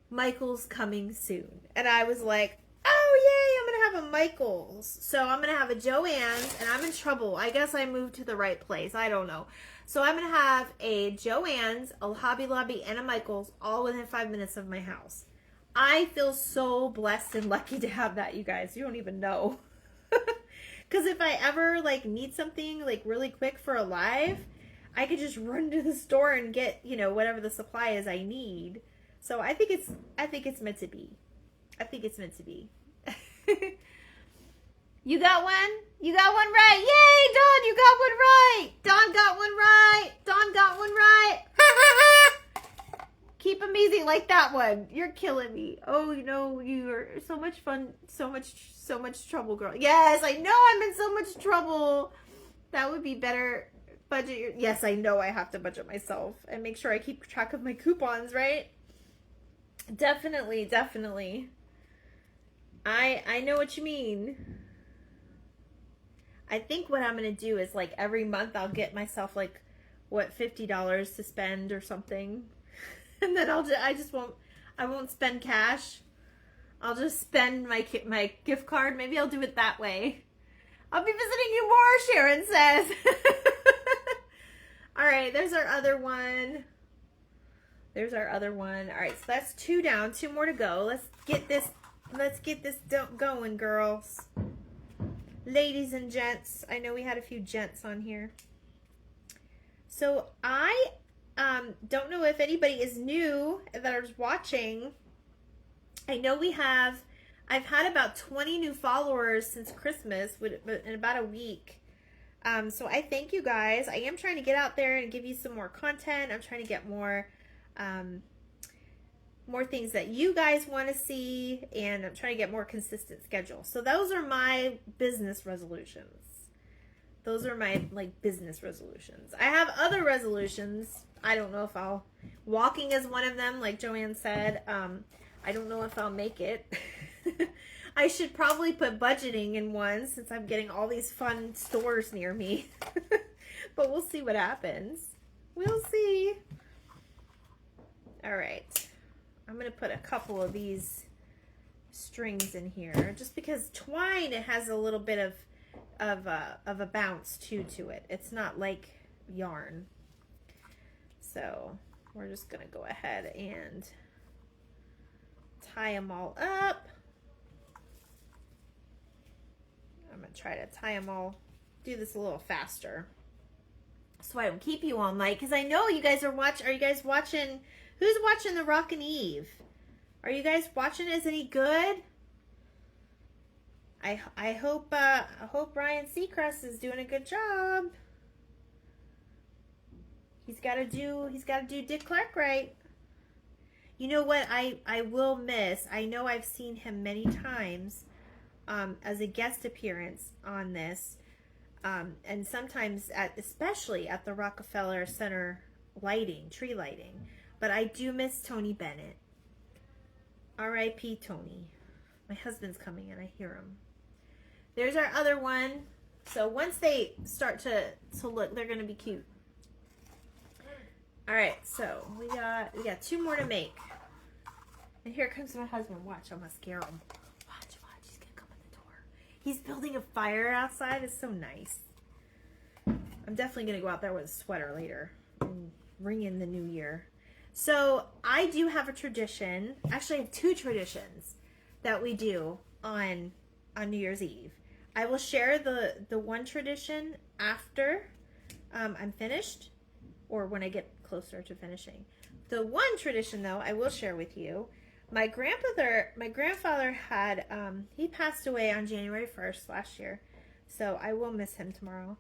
Michael's coming soon. And I was like, oh yay, I'm going to have a Michael's. So I'm going to have a Joann's, and I'm in trouble. I guess I moved to the right place. I don't know. So I'm going to have a Joann's, a Hobby Lobby, and a Michael's all within 5 minutes of my house. I feel so blessed and lucky to have that, you guys. You don't even know. Because if I ever like need something like really quick for a live, I could just run to the store and get, you know, whatever the supply is I need. So I think it's meant to be. I think it's meant to be. You got one? You got one right. Yay, Dawn, you got one right. Dawn got one right. Dawn got one right. Keep them easy like that one. You're killing me. Oh, you know, you are so much fun. So much trouble, girl. Yes, I know I'm in so much trouble. That would be better. Budget your... Yes, I know I have to budget myself and make sure I keep track of my coupons, right? Definitely, definitely. I know what you mean. I think what I'm going to do is like every month I'll get myself like, what, $50 to spend or something. And then I won't spend cash. I'll just spend my gift card. Maybe I'll do it that way. I'll be visiting you more, Sharon says. All right, there's our other one. There's our other one. All right, so that's 2 down, 2 more to go. Let's get this going, girls. Ladies and gents. I know we had a few gents on here. So I don't know if anybody is new that is watching. I know we have I've had about 20 new followers since Christmas in about a week. So I thank you guys. I am trying to get out there and give you some more content. I'm trying to get more things that you guys want to see, and I'm trying to get more consistent schedule. So those are my business resolutions. Those are my business resolutions. I have other resolutions. I don't know if walking is one of them, like Joanne said. I don't know if I'll make it. I should probably put budgeting in one since I'm getting all these fun stores near me. But we'll see what happens. We'll see. All right. I'm going to put a couple of these strings in here just because twine, it has a little bit of a bounce to it. It's not like yarn. So we're just going to go ahead and tie them all up. I'm going to try to tie them all, do this a little faster so I don't keep you all night, because I know you guys are watching. Are you guys watching? Who's watching the Rockin' Eve? Are you guys watching? Is any good? I hope Ryan Seacrest is doing a good job. He's got to do Dick Clark right. You know what I will miss? I know I've seen him many times as a guest appearance on this, and sometimes especially at the Rockefeller Center tree lighting. But I do miss Tony Bennett. R.I.P. Tony. My husband's coming in. I hear him. There's our other one. So once they start to look, they're going to be cute. All right, so we got 2 more to make. And here comes my husband. Watch, I'm going to scare him. Watch, he's going to come in the door. He's building a fire outside. It's so nice. I'm definitely going to go out there with a sweater later and ring in the new year. So I do have a tradition. Actually, I have 2 traditions that we do on New Year's Eve. I will share the one tradition after I'm finished, or when I get closer to finishing. The one tradition, though, I will share with you. My grandfather had, he passed away on January 1st last year, so I will miss him tomorrow.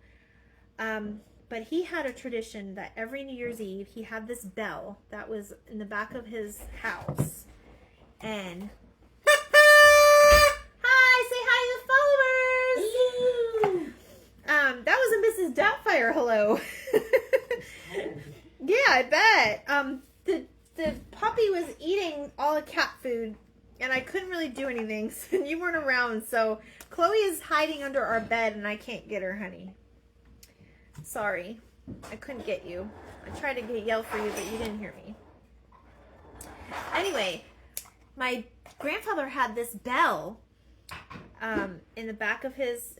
But he had a tradition that every New Year's Eve, he had this bell that was in the back of his house. And hi, say hi to the followers. That was a Mrs. Doubtfire hello. Yeah, I bet. The puppy was eating all the cat food, and I couldn't really do anything, and you weren't around, so Chloe is hiding under our bed, and I can't get her, honey. Sorry, I couldn't get you. I tried to yell for you, but you didn't hear me. Anyway, my grandfather had this bell in the back of his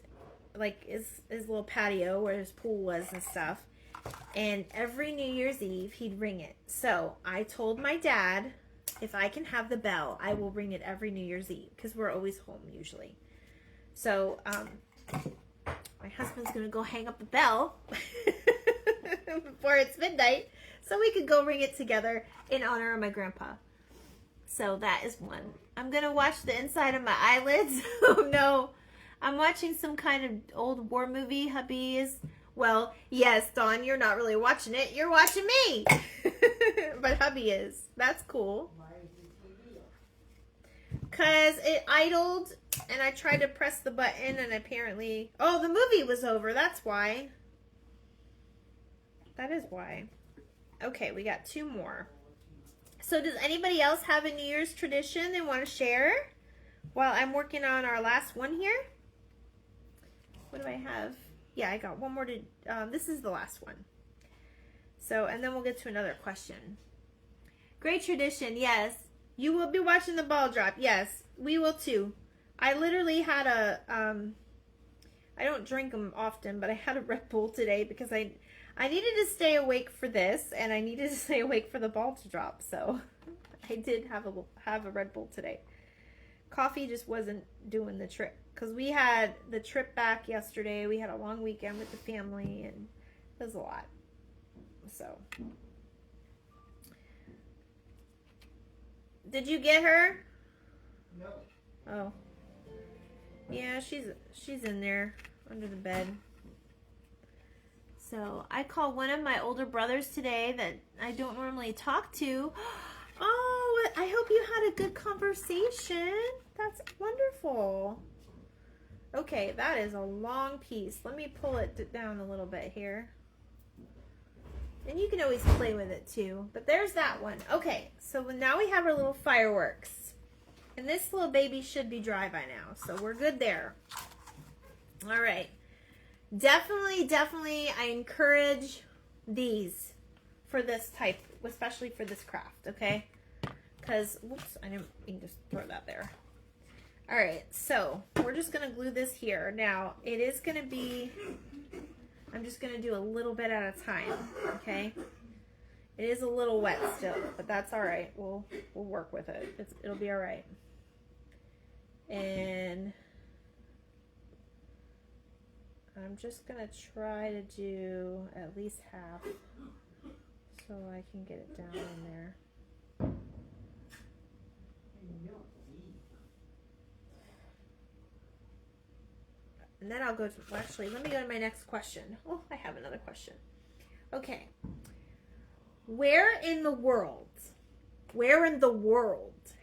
little patio where his pool was and stuff. And every New Year's Eve, he'd ring it. So I told my dad, if I can have the bell, I will ring it every New Year's Eve, because we're always home usually. So my husband's going to go hang up the bell before it's midnight so we could go ring it together in honor of my grandpa. So that is one. I'm going to watch the inside of my eyelids. Oh no. I'm watching some kind of old war movie, hubbies. Well, yes, Dawn, you're not really watching it. You're watching me. But hubby is. That's cool. Because it idled, and I tried to press the button, and apparently... Oh, the movie was over. That's why. That is why. Okay, we got 2 more. So does anybody else have a New Year's tradition they want to share while I'm working on our last one here? What do I have? Yeah, I got one more to... this is the last one. So, and then we'll get to another question. Great tradition, yes. You will be watching the ball drop. Yes, we will too. I literally had a... I don't drink them often, but I had a Red Bull today because I needed to stay awake for this, and I needed to stay awake for the ball to drop. So, I did have a Red Bull today. Coffee just wasn't doing the trick. Because we had the trip back yesterday. We had a long weekend with the family, and it was a lot. So. Did you get her? No. Oh. Yeah, she's in there under the bed. So I called one of my older brothers today that I don't normally talk to. Oh, I hope you had a good conversation. That's wonderful. Okay, that is a long piece. Let me pull it down a little bit here. And you can always play with it too. But there's that one. Okay, so now we have our little fireworks. And this little baby should be dry by now. So we're good there. All right. Definitely, I encourage these for this type, especially for this craft, okay? Because, whoops, I didn't mean to just throw that there. All right, so we're just going to glue this here. Now, it is going to be, I'm just going to do a little bit at a time, okay? It is a little wet still, but that's all right. We'll work with it. It'll be all right. And I'm just going to try to do at least half so I can get it down in there. And then I'll go to, well, actually, let me go to my next question. Oh, I have another question. Okay. Where in the world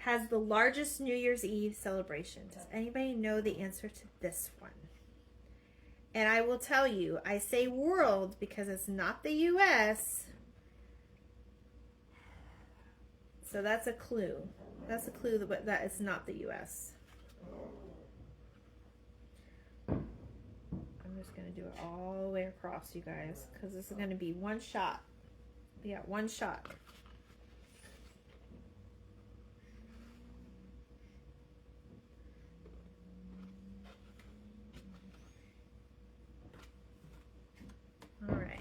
has the largest New Year's Eve celebration? Does anybody know the answer to this one? And I will tell you, I say world because it's not the U.S. So that's a clue. That's a clue that it's not the U.S. I'm just going to do it all the way across, you guys, because this is going to be one shot. We got one shot. All right.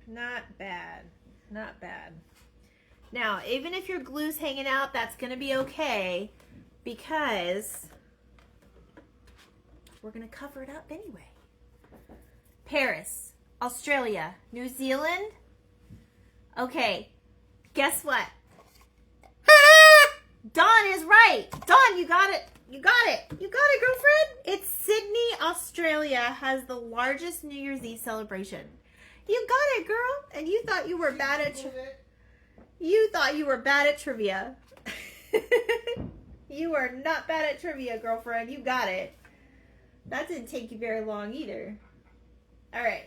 Not bad. Not bad. Now, even if your glue's hanging out, that's going to be okay because we're going to cover it up anyway. Paris, Australia, New Zealand. Okay, guess what? Dawn is right. Dawn, you got it. You got it. You got it, girlfriend. It's Sydney, Australia has the largest New Year's Eve celebration. You got it, girl. And you thought you were bad at trivia. You are not bad at trivia, girlfriend. You got it. That didn't take you very long either. All right.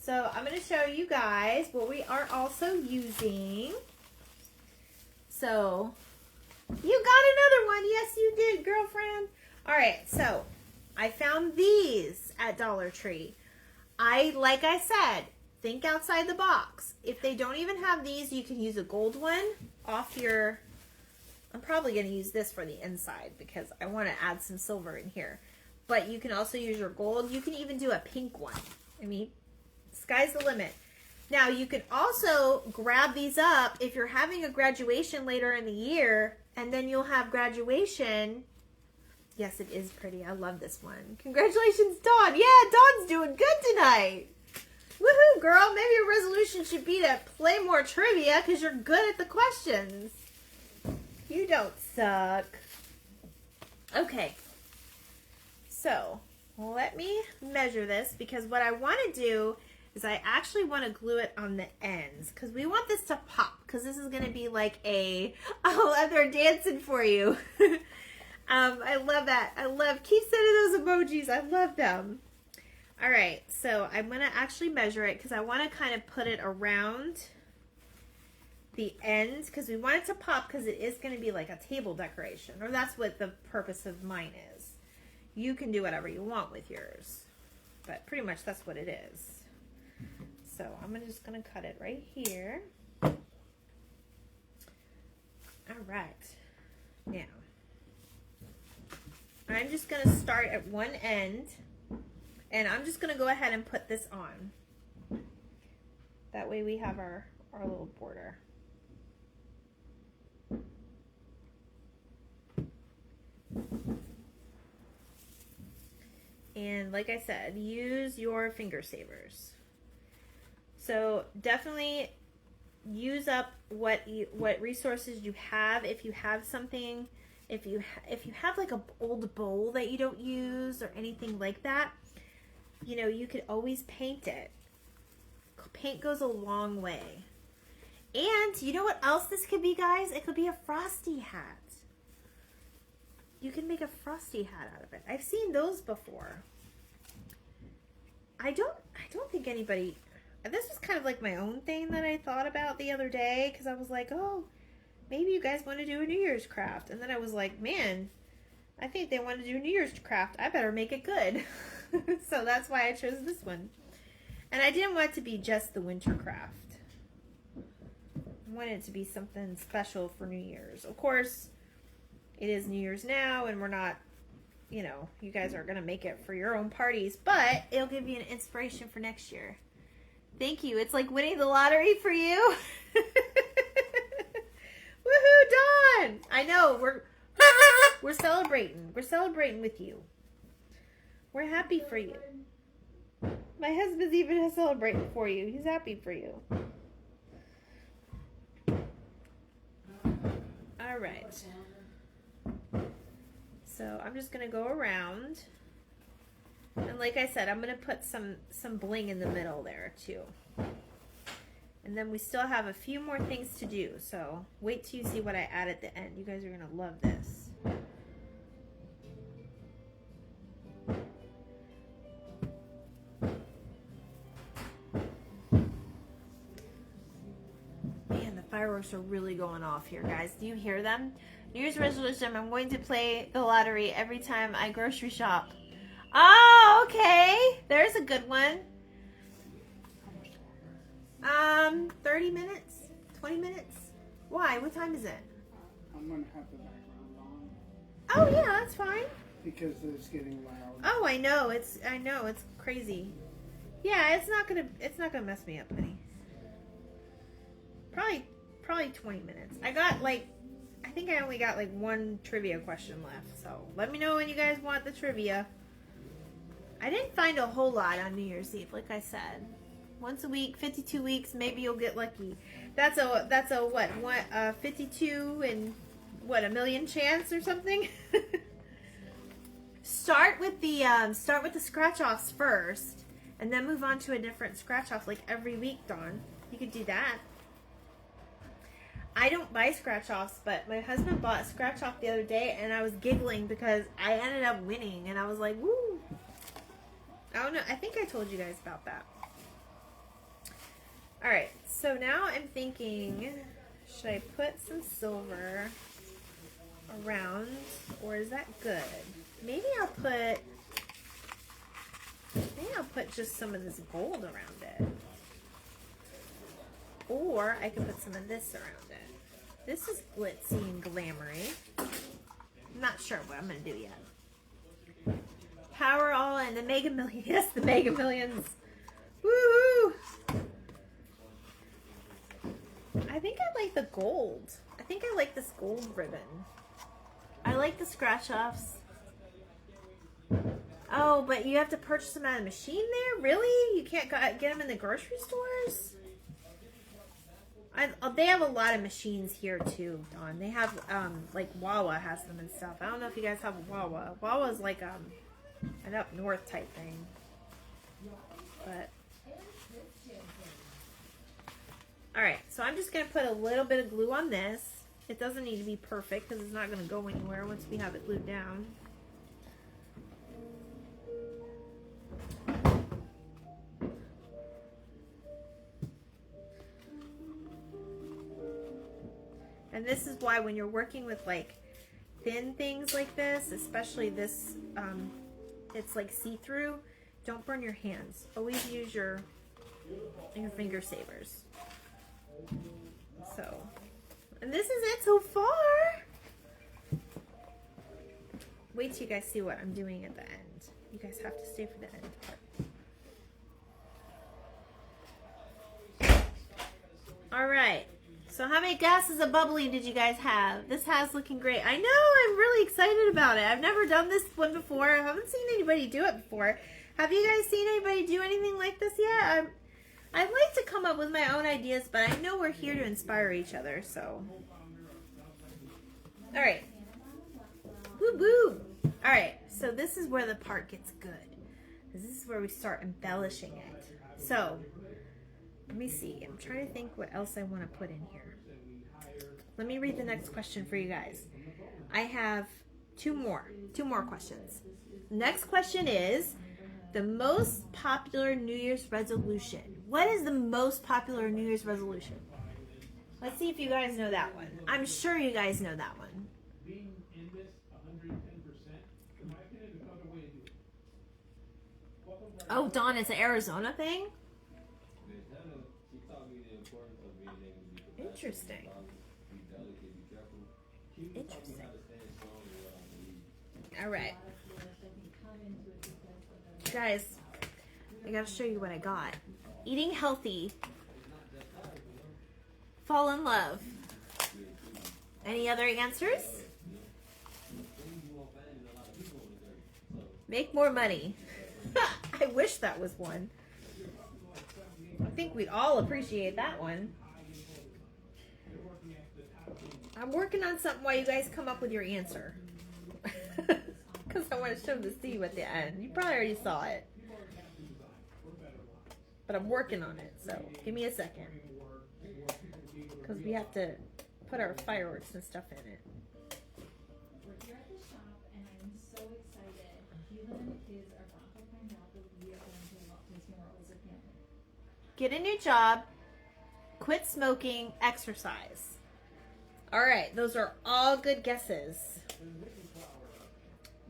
So I'm going to show you guys what we are also using. So you got another one. Yes, you did, girlfriend. All right. So I found these at Dollar Tree. Like I said, think outside the box. If they don't even have these, you can use a gold one off your, I'm probably going to use this for the inside because I want to add some silver in here. But you can also use your gold. You can even do a pink one. I mean, sky's the limit. Now, you can also grab these up if you're having a graduation later in the year, and then you'll have graduation. Yes, it is pretty. I love this one. Congratulations, Dawn. Yeah, Dawn's doing good tonight. Woohoo, girl. Maybe your resolution should be to play more trivia because you're good at the questions. You don't suck. Okay. So, let me measure this because what I want to do is I actually want to glue it on the ends because we want this to pop because this is going to be like a, oh, they're dancing for you. I love that. Keep sending those emojis. I love them. All right, so I'm going to actually measure it because I want to kind of put it around the ends because we want it to pop because it is going to be like a table decoration, or that's what the purpose of mine is. You can do whatever you want with yours, but pretty much that's what it is. So I'm just going to cut it right here. All right. Now, I'm just going to start at one end, and I'm just going to go ahead and put this on. That way we have our little border. And like I said, use your finger savers. So definitely use up what resources you have. If you have something if you have like a old bowl that you don't use or anything like that, you know, you could always paint it. Paint goes a long way. And you know what else this could be, guys? It could be a frosty hat. You can make a frosty hat out of it. I've seen those before. I don't think anybody, this was kind of like my own thing that I thought about the other day, because I was like, oh, maybe you guys want to do a New Year's craft. And then I was like, man, I think they want to do a New Year's craft. I better make it good. So that's why I chose this one. And I didn't want it to be just the winter craft. I wanted it to be something special for New Year's. Of course, it is New Year's now, and we're not, you know, you guys are going to make it for your own parties, but it'll give you an inspiration for next year. Thank you. It's like winning the lottery for you. Woohoo, Dawn! I know, we're celebrating. We're celebrating with you. We're happy for you. My husband's even celebrating for you. He's happy for you. All right. So I'm just gonna go around, and like I said, I'm gonna put some bling in the middle there too. And then we still have a few more things to do. So wait till you see what I add at the end. You guys are gonna love this. Fireworks are really going off here, guys. Do you hear them? New Year's resolution, I'm going to play the lottery every time I grocery shop. Oh, okay. There's a good one. 30 minutes? 20 minutes? Why? What time is it? I'm going to have the background on. Oh, yeah, that's fine. Because it's getting loud. Oh, I know. It's crazy. Yeah, it's not gonna mess me up, honey. Probably 20 minutes. I think I only got like one trivia question left. So let me know when you guys want the trivia. I didn't find a whole lot on New Year's Eve, like I said. Once a week, 52 weeks, maybe you'll get lucky. That's a what? 52 and what, a million chance or something? Start with the scratch offs first, and then move on to a different scratch off like every week, Dawn. You could do that. I don't buy scratch offs, but my husband bought a scratch off the other day, and I was giggling because I ended up winning, and I was like, woo. I don't know. I think I told you guys about that. All right. So now I'm thinking, should I put some silver around, or is that good? Maybe I'll put just some of this gold around it. Or I could put some of this around it. This is glitzy and glamoury. I'm not sure what I'm going to do yet. Power all in the Mega Millions. Yes, the Mega Millions. Woohoo! I think I like the gold. I think I like this gold ribbon. I like the scratch offs. Oh, but you have to purchase them out of the machine there? Really? You can't get them in the grocery stores? They have a lot of machines here too, Dawn. They have, like Wawa has them and stuff. I don't know if you guys have Wawa. Wawa's like an up north type thing. But, alright, so I'm just going to put a little bit of glue on this. It doesn't need to be perfect because it's not going to go anywhere once we have it glued down. And this is why when you're working with like thin things like this, especially this, it's like see-through, don't burn your hands. Always use your finger savers. So, and this is it so far. Wait till you guys see what I'm doing at the end. You guys have to stay for the end part. All right. So how many glasses of bubbly did you guys have? This has looking great. I know, I'm really excited about it. I've never done this one before. I haven't seen anybody do it before. Have you guys seen anybody do anything like this yet? I like to come up with my own ideas, but I know we're here to inspire each other, so. All right. Woo woo. All right, so this is where the part gets good. This is where we start embellishing it. So, let me see. I'm trying to think what else I want to put in here. Let me read the next question for you guys. I have two more questions. Next question is the most popular New Year's resolution. What is the most popular New Year's resolution? Let's see if you guys know that one. I'm sure you guys know that one. Oh, Dawn, it's an Arizona thing? Interesting. Interesting. All right. Guys, I gotta show you what I got. Eating healthy. Fall in love. Any other answers? Make more money. I wish that was one. I think we'd all appreciate that one. I'm working on something while you guys come up with your answer. Because I want to show the Steve at the end. You probably already saw it. But I'm working on it, so give me a second. Because we have to put our fireworks and stuff in it. We're here at the shop, and I'm so excited. Keelan and the kids are about to find out that we are going to love this more as a family. Get a new job, quit smoking, exercise. All right, those are all good guesses.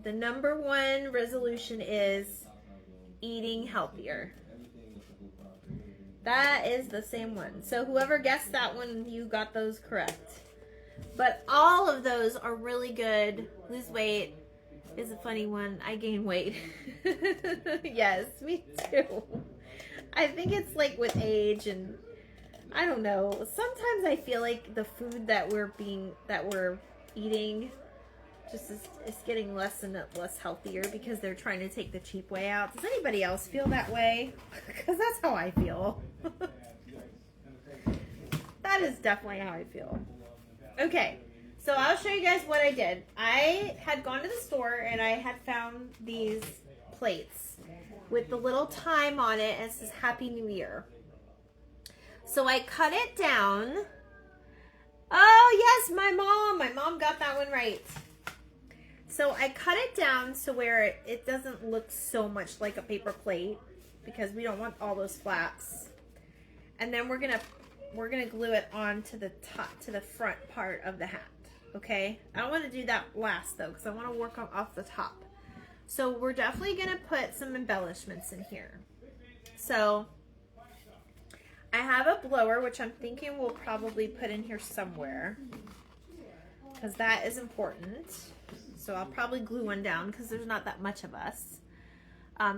The number one resolution is eating healthier. That is the same one. So whoever guessed that one, you got those correct. But all of those are really good. Lose weight is a funny one. I gain weight. Yes, me too. I think it's like with age, and I don't know. Sometimes I feel like the food that we're eating just is getting less and less healthier because they're trying to take the cheap way out. Does anybody else feel that way? Because that's how I feel. That is definitely how I feel. Okay, so I'll show you guys what I did. I had gone to the store and I had found these plates with the little time on it, and it says Happy New Year. So I cut it down. Oh yes, my mom got that one right. So I cut it down so where it doesn't look so much like a paper plate because we don't want all those flaps. And then we're gonna glue it onto the top, to the front part of the hat. Okay, I don't want to do that last though because I want to work off the top. So we're definitely gonna put some embellishments in here. So I have a blower, which I'm thinking we'll probably put in here somewhere because that is important. So I'll probably glue one down because there's not that much of us.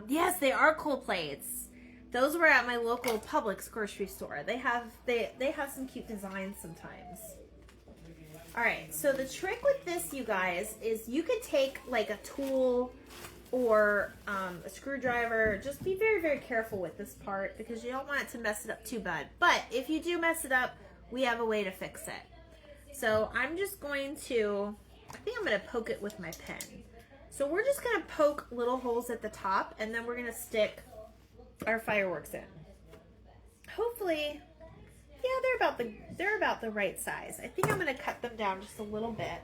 Yes, they are cool plates. Those were at my local Publix grocery store. They have some cute designs sometimes. All right, so the trick with this, you guys, is you could take like a tool or a screwdriver. Just be very, very careful with this part because you don't want it to mess it up too bad. But if you do mess it up, we have a way to fix it. So I'm just going to, I think I'm going to poke it with my pen. So we're just going to poke little holes at the top, and then we're going to stick our fireworks in. Hopefully, yeah, they're about the right size. I think I'm going to cut them down just a little bit,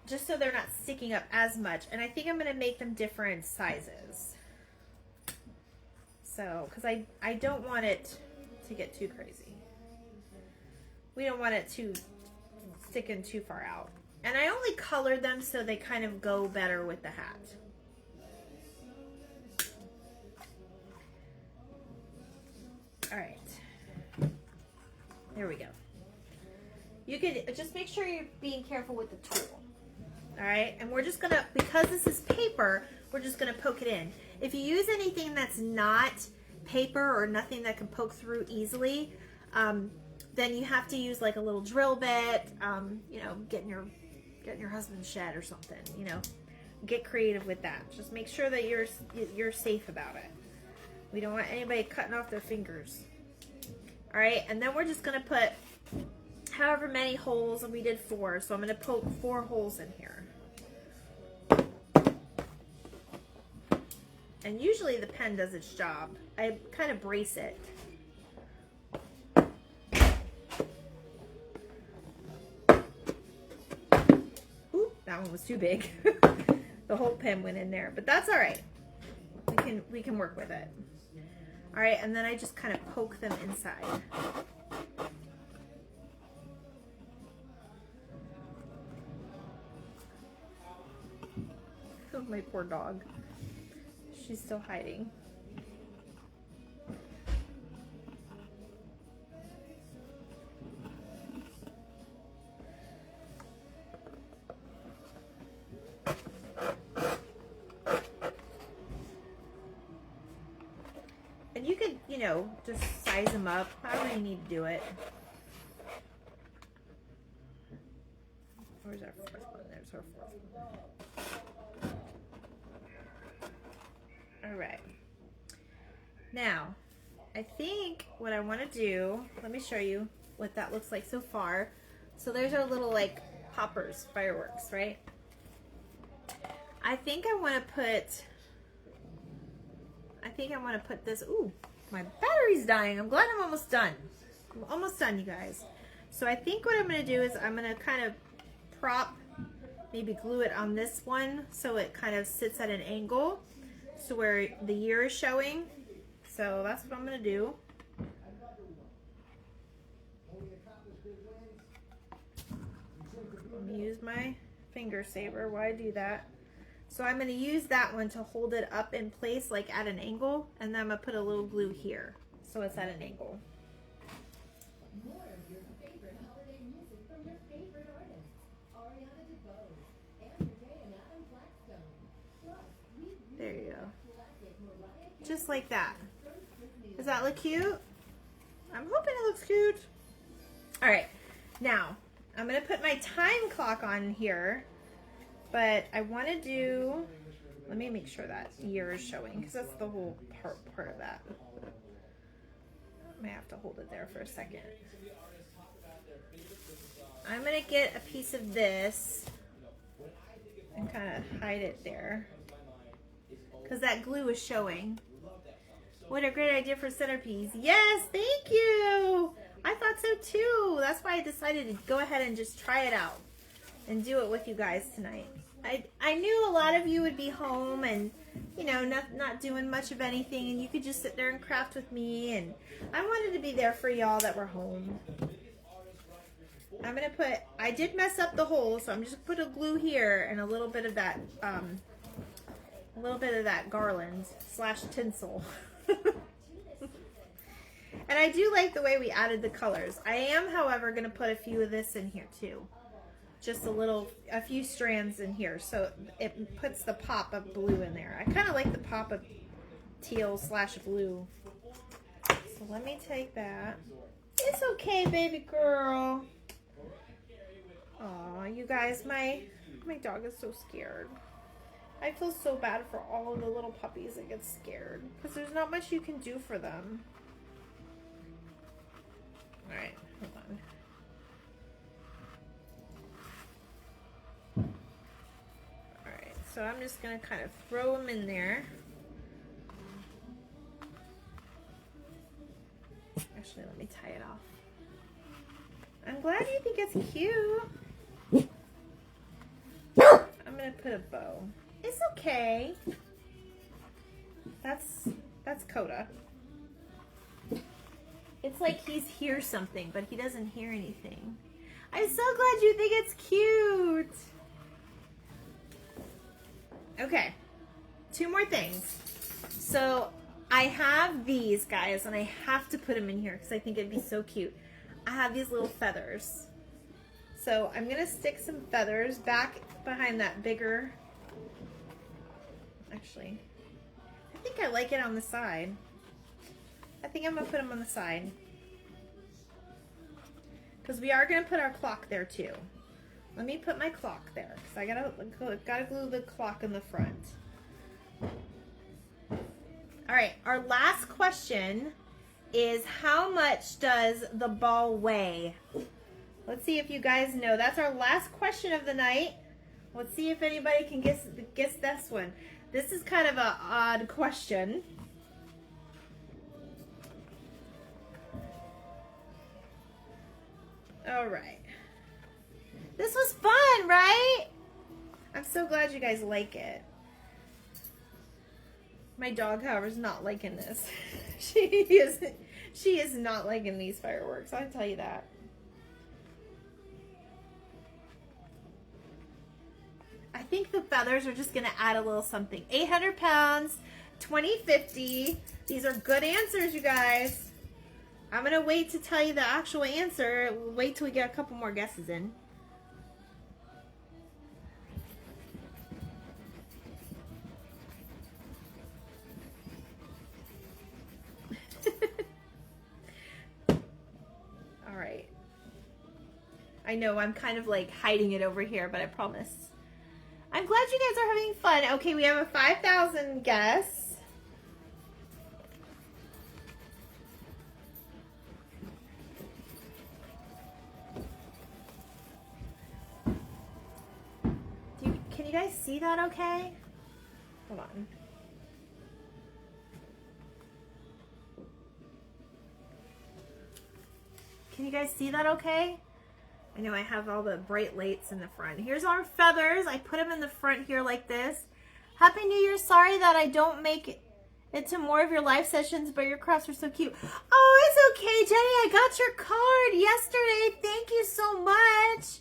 just so they're not sticking up as much. And I think I'm going to make them different sizes. So, because I don't want it to get too crazy. We don't want it to stick in too far out. And I only colored them so they kind of go better with the hat. All right. There we go. You could just make sure you're being careful with the tool. All right. And we're just going to, because this is paper, we're just going to poke it in. If you use anything that's not paper or nothing that can poke through easily, then you have to use like a little drill bit, you know, get in your husband's shed or something, you know, get creative with that. Just make sure that you're safe about it. We don't want anybody cutting off their fingers. All right, and then we're just gonna put however many holes, and we did 4, so I'm going to poke 4 holes in here. And usually the pen does its job. I kind of brace it. Ooh, that one was too big. The whole pen went in there, but that's all right. We can work with it. All right, and then I just kind of poke them inside. Oh, my poor dog. She's still hiding. And you could, you know, just size them up however you need to do it. Where's our 4th one? There's our 4th one. All right. Now, I think what I want to do, let me show you what that looks like so far. So there's our little like poppers, fireworks, right? I think I want to put this, ooh, my battery's dying. I'm glad I'm almost done. I'm almost done, you guys. So I think what I'm going to do is I'm going to kind of prop, maybe glue it on this one so it kind of sits at an angle. So where the year is showing. So that's what I'm going to do. Let me use my finger saver while I do that. So I'm going to use that one to hold it up in place like at an angle, and then I'm going to put a little glue here so it's at an angle. There you go. Just like that. Does that look cute? I'm hoping it looks cute. All right, now I'm gonna put my time clock on here, but I want to do, let me make sure that year is showing because that's the whole part of that. I may have to hold it there for a second. I'm gonna get a piece of this and kind of hide it there because that glue is showing. What a great idea for Centerpiece. Yes, thank you. I thought so too. That's why I decided to go ahead and just try it out and do it with you guys tonight. I knew a lot of you would be home and, you know, not doing much of anything, and you could just sit there and craft with me, and I wanted to be there for y'all that were home. I'm gonna put, I did mess up the hole, so I'm just gonna put a glue here and a little bit of that garland / tinsel. And I do like the way we added the colors. I am, however, going to put a few of this in here too. Just a few strands in here, so it puts the pop of blue in there. I kind of like the pop of teal / blue. So let me take that. It's okay, baby girl. Aw, you guys, my dog is so scared. I feel so bad for all of the little puppies that get scared because there's not much you can do for them. All right, hold on. All right, so I'm just gonna kind of throw them in there. Actually, let me tie it off. I'm glad you think it's cute. I'm gonna put a bow. It's okay. That's Coda. It's like he's hears something, but he doesn't hear anything. I'm so glad you think it's cute. Okay, 2 more things. So I have these guys, and I have to put them in here because I think it'd be so cute. I have these little feathers. So I'm gonna stick some feathers back behind that bigger. Actually, I think I like it on the side. I think I'm gonna put them on the side because we are gonna put our clock there too. Let me put my clock there because I gotta glue the clock in the front. All right, our last question is how much does the ball weigh? Let's see if you guys know. That's our last question of the night. Let's see if anybody can guess this one. This is kind of an odd question. All right. This was fun, right? I'm so glad you guys like it. My dog, however, is not liking this. She is not liking these fireworks. I'll tell you that. I think the feathers are just gonna add a little something. 800 pounds, 2050. These are good answers, you guys. I'm gonna wait to tell you the actual answer. We'll wait till we get a couple more guesses in. All right. I know I'm kind of like hiding it over here, but I promise. I'm glad you guys are having fun. Okay, we have a 5,000 guess. Can you guys see that okay? Hold on. Can you guys see that okay? I know I have all the bright lights in the front. Here's our feathers. I put them in the front here like this. Happy New Year. Sorry that I don't make it to more of your live sessions, but your crafts are so cute. Oh, it's okay, Jenny. I got your card yesterday. Thank you so much.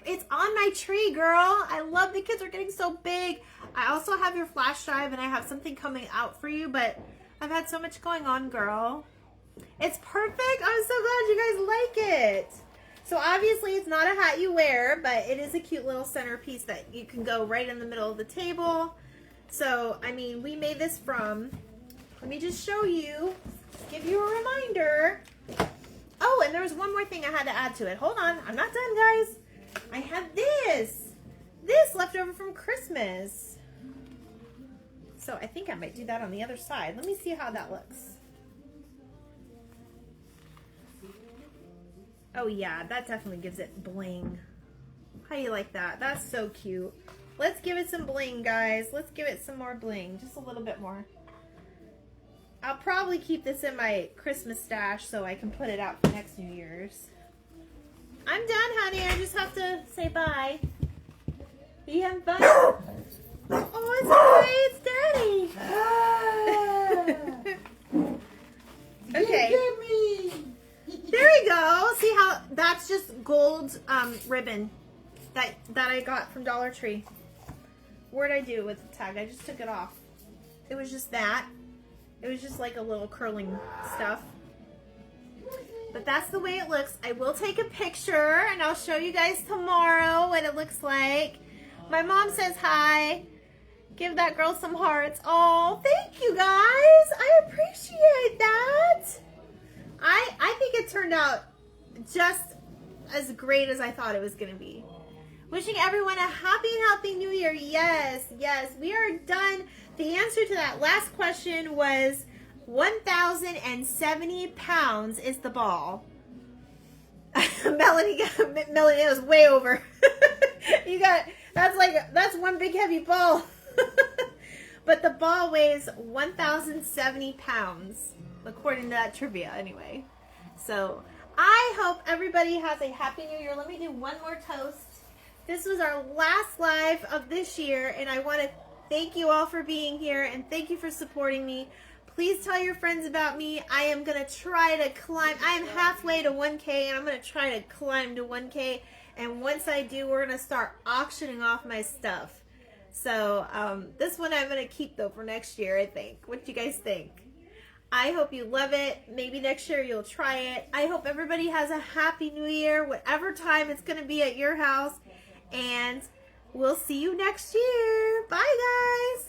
It's on my tree, girl. I love the kids are getting so big. I also have your flash drive, and I have something coming out for you, but I've had so much going on, girl. It's perfect. I'm so glad you guys like it. So obviously it's not a hat you wear, but it is a cute little centerpiece that you can go right in the middle of the table. So, I mean, we made this from, let me just show you, give you a reminder. Oh, and there was one more thing I had to add to it. Hold on, I'm not done, guys. I have this left over from Christmas. So I think I might do that on the other side. Let me see how that looks. Oh yeah, that definitely gives it bling. How do you like that? That's so cute. Let's give it some bling, guys. Let's give it some more bling. Just a little bit more. I'll probably keep this in my Christmas stash so I can put it out for next New Year's. I'm done, honey. I just have to say bye. Are you having fun? Oh, it's okay. It's Daddy. Okay. There we go. See how that's just gold ribbon that I got from Dollar Tree. What'd I do with the tag? I just took it off. It was just that. It was just like a little curling stuff. But that's the way it looks. I will take a picture and I'll show you guys tomorrow what it looks like. My mom says hi. Give that girl some hearts. Oh, thank you guys. I appreciate that. I think it turned out just as great as I thought it was going to be. Wishing everyone a happy and healthy New Year. Yes, yes, we are done. The answer to that last question was 1,070 pounds is the ball. Melanie, it was way over. That's one big heavy ball. But the ball weighs 1,070 pounds. According to that trivia, anyway. So, I hope everybody has a happy New Year. Let me do one more toast. This was our last live of this year, and I want to thank you all for being here, and thank you for supporting me. Please tell your friends about me. I am going to try to climb. I am halfway to 1K, and I'm going to try to climb to 1K, and once I do, we're going to start auctioning off my stuff. So, this one I'm going to keep, though, for next year, I think. What do you guys think? I hope you love it. Maybe next year you'll try it. I hope everybody has a happy New Year, whatever time it's going to be at your house. And we'll see you next year. Bye, guys.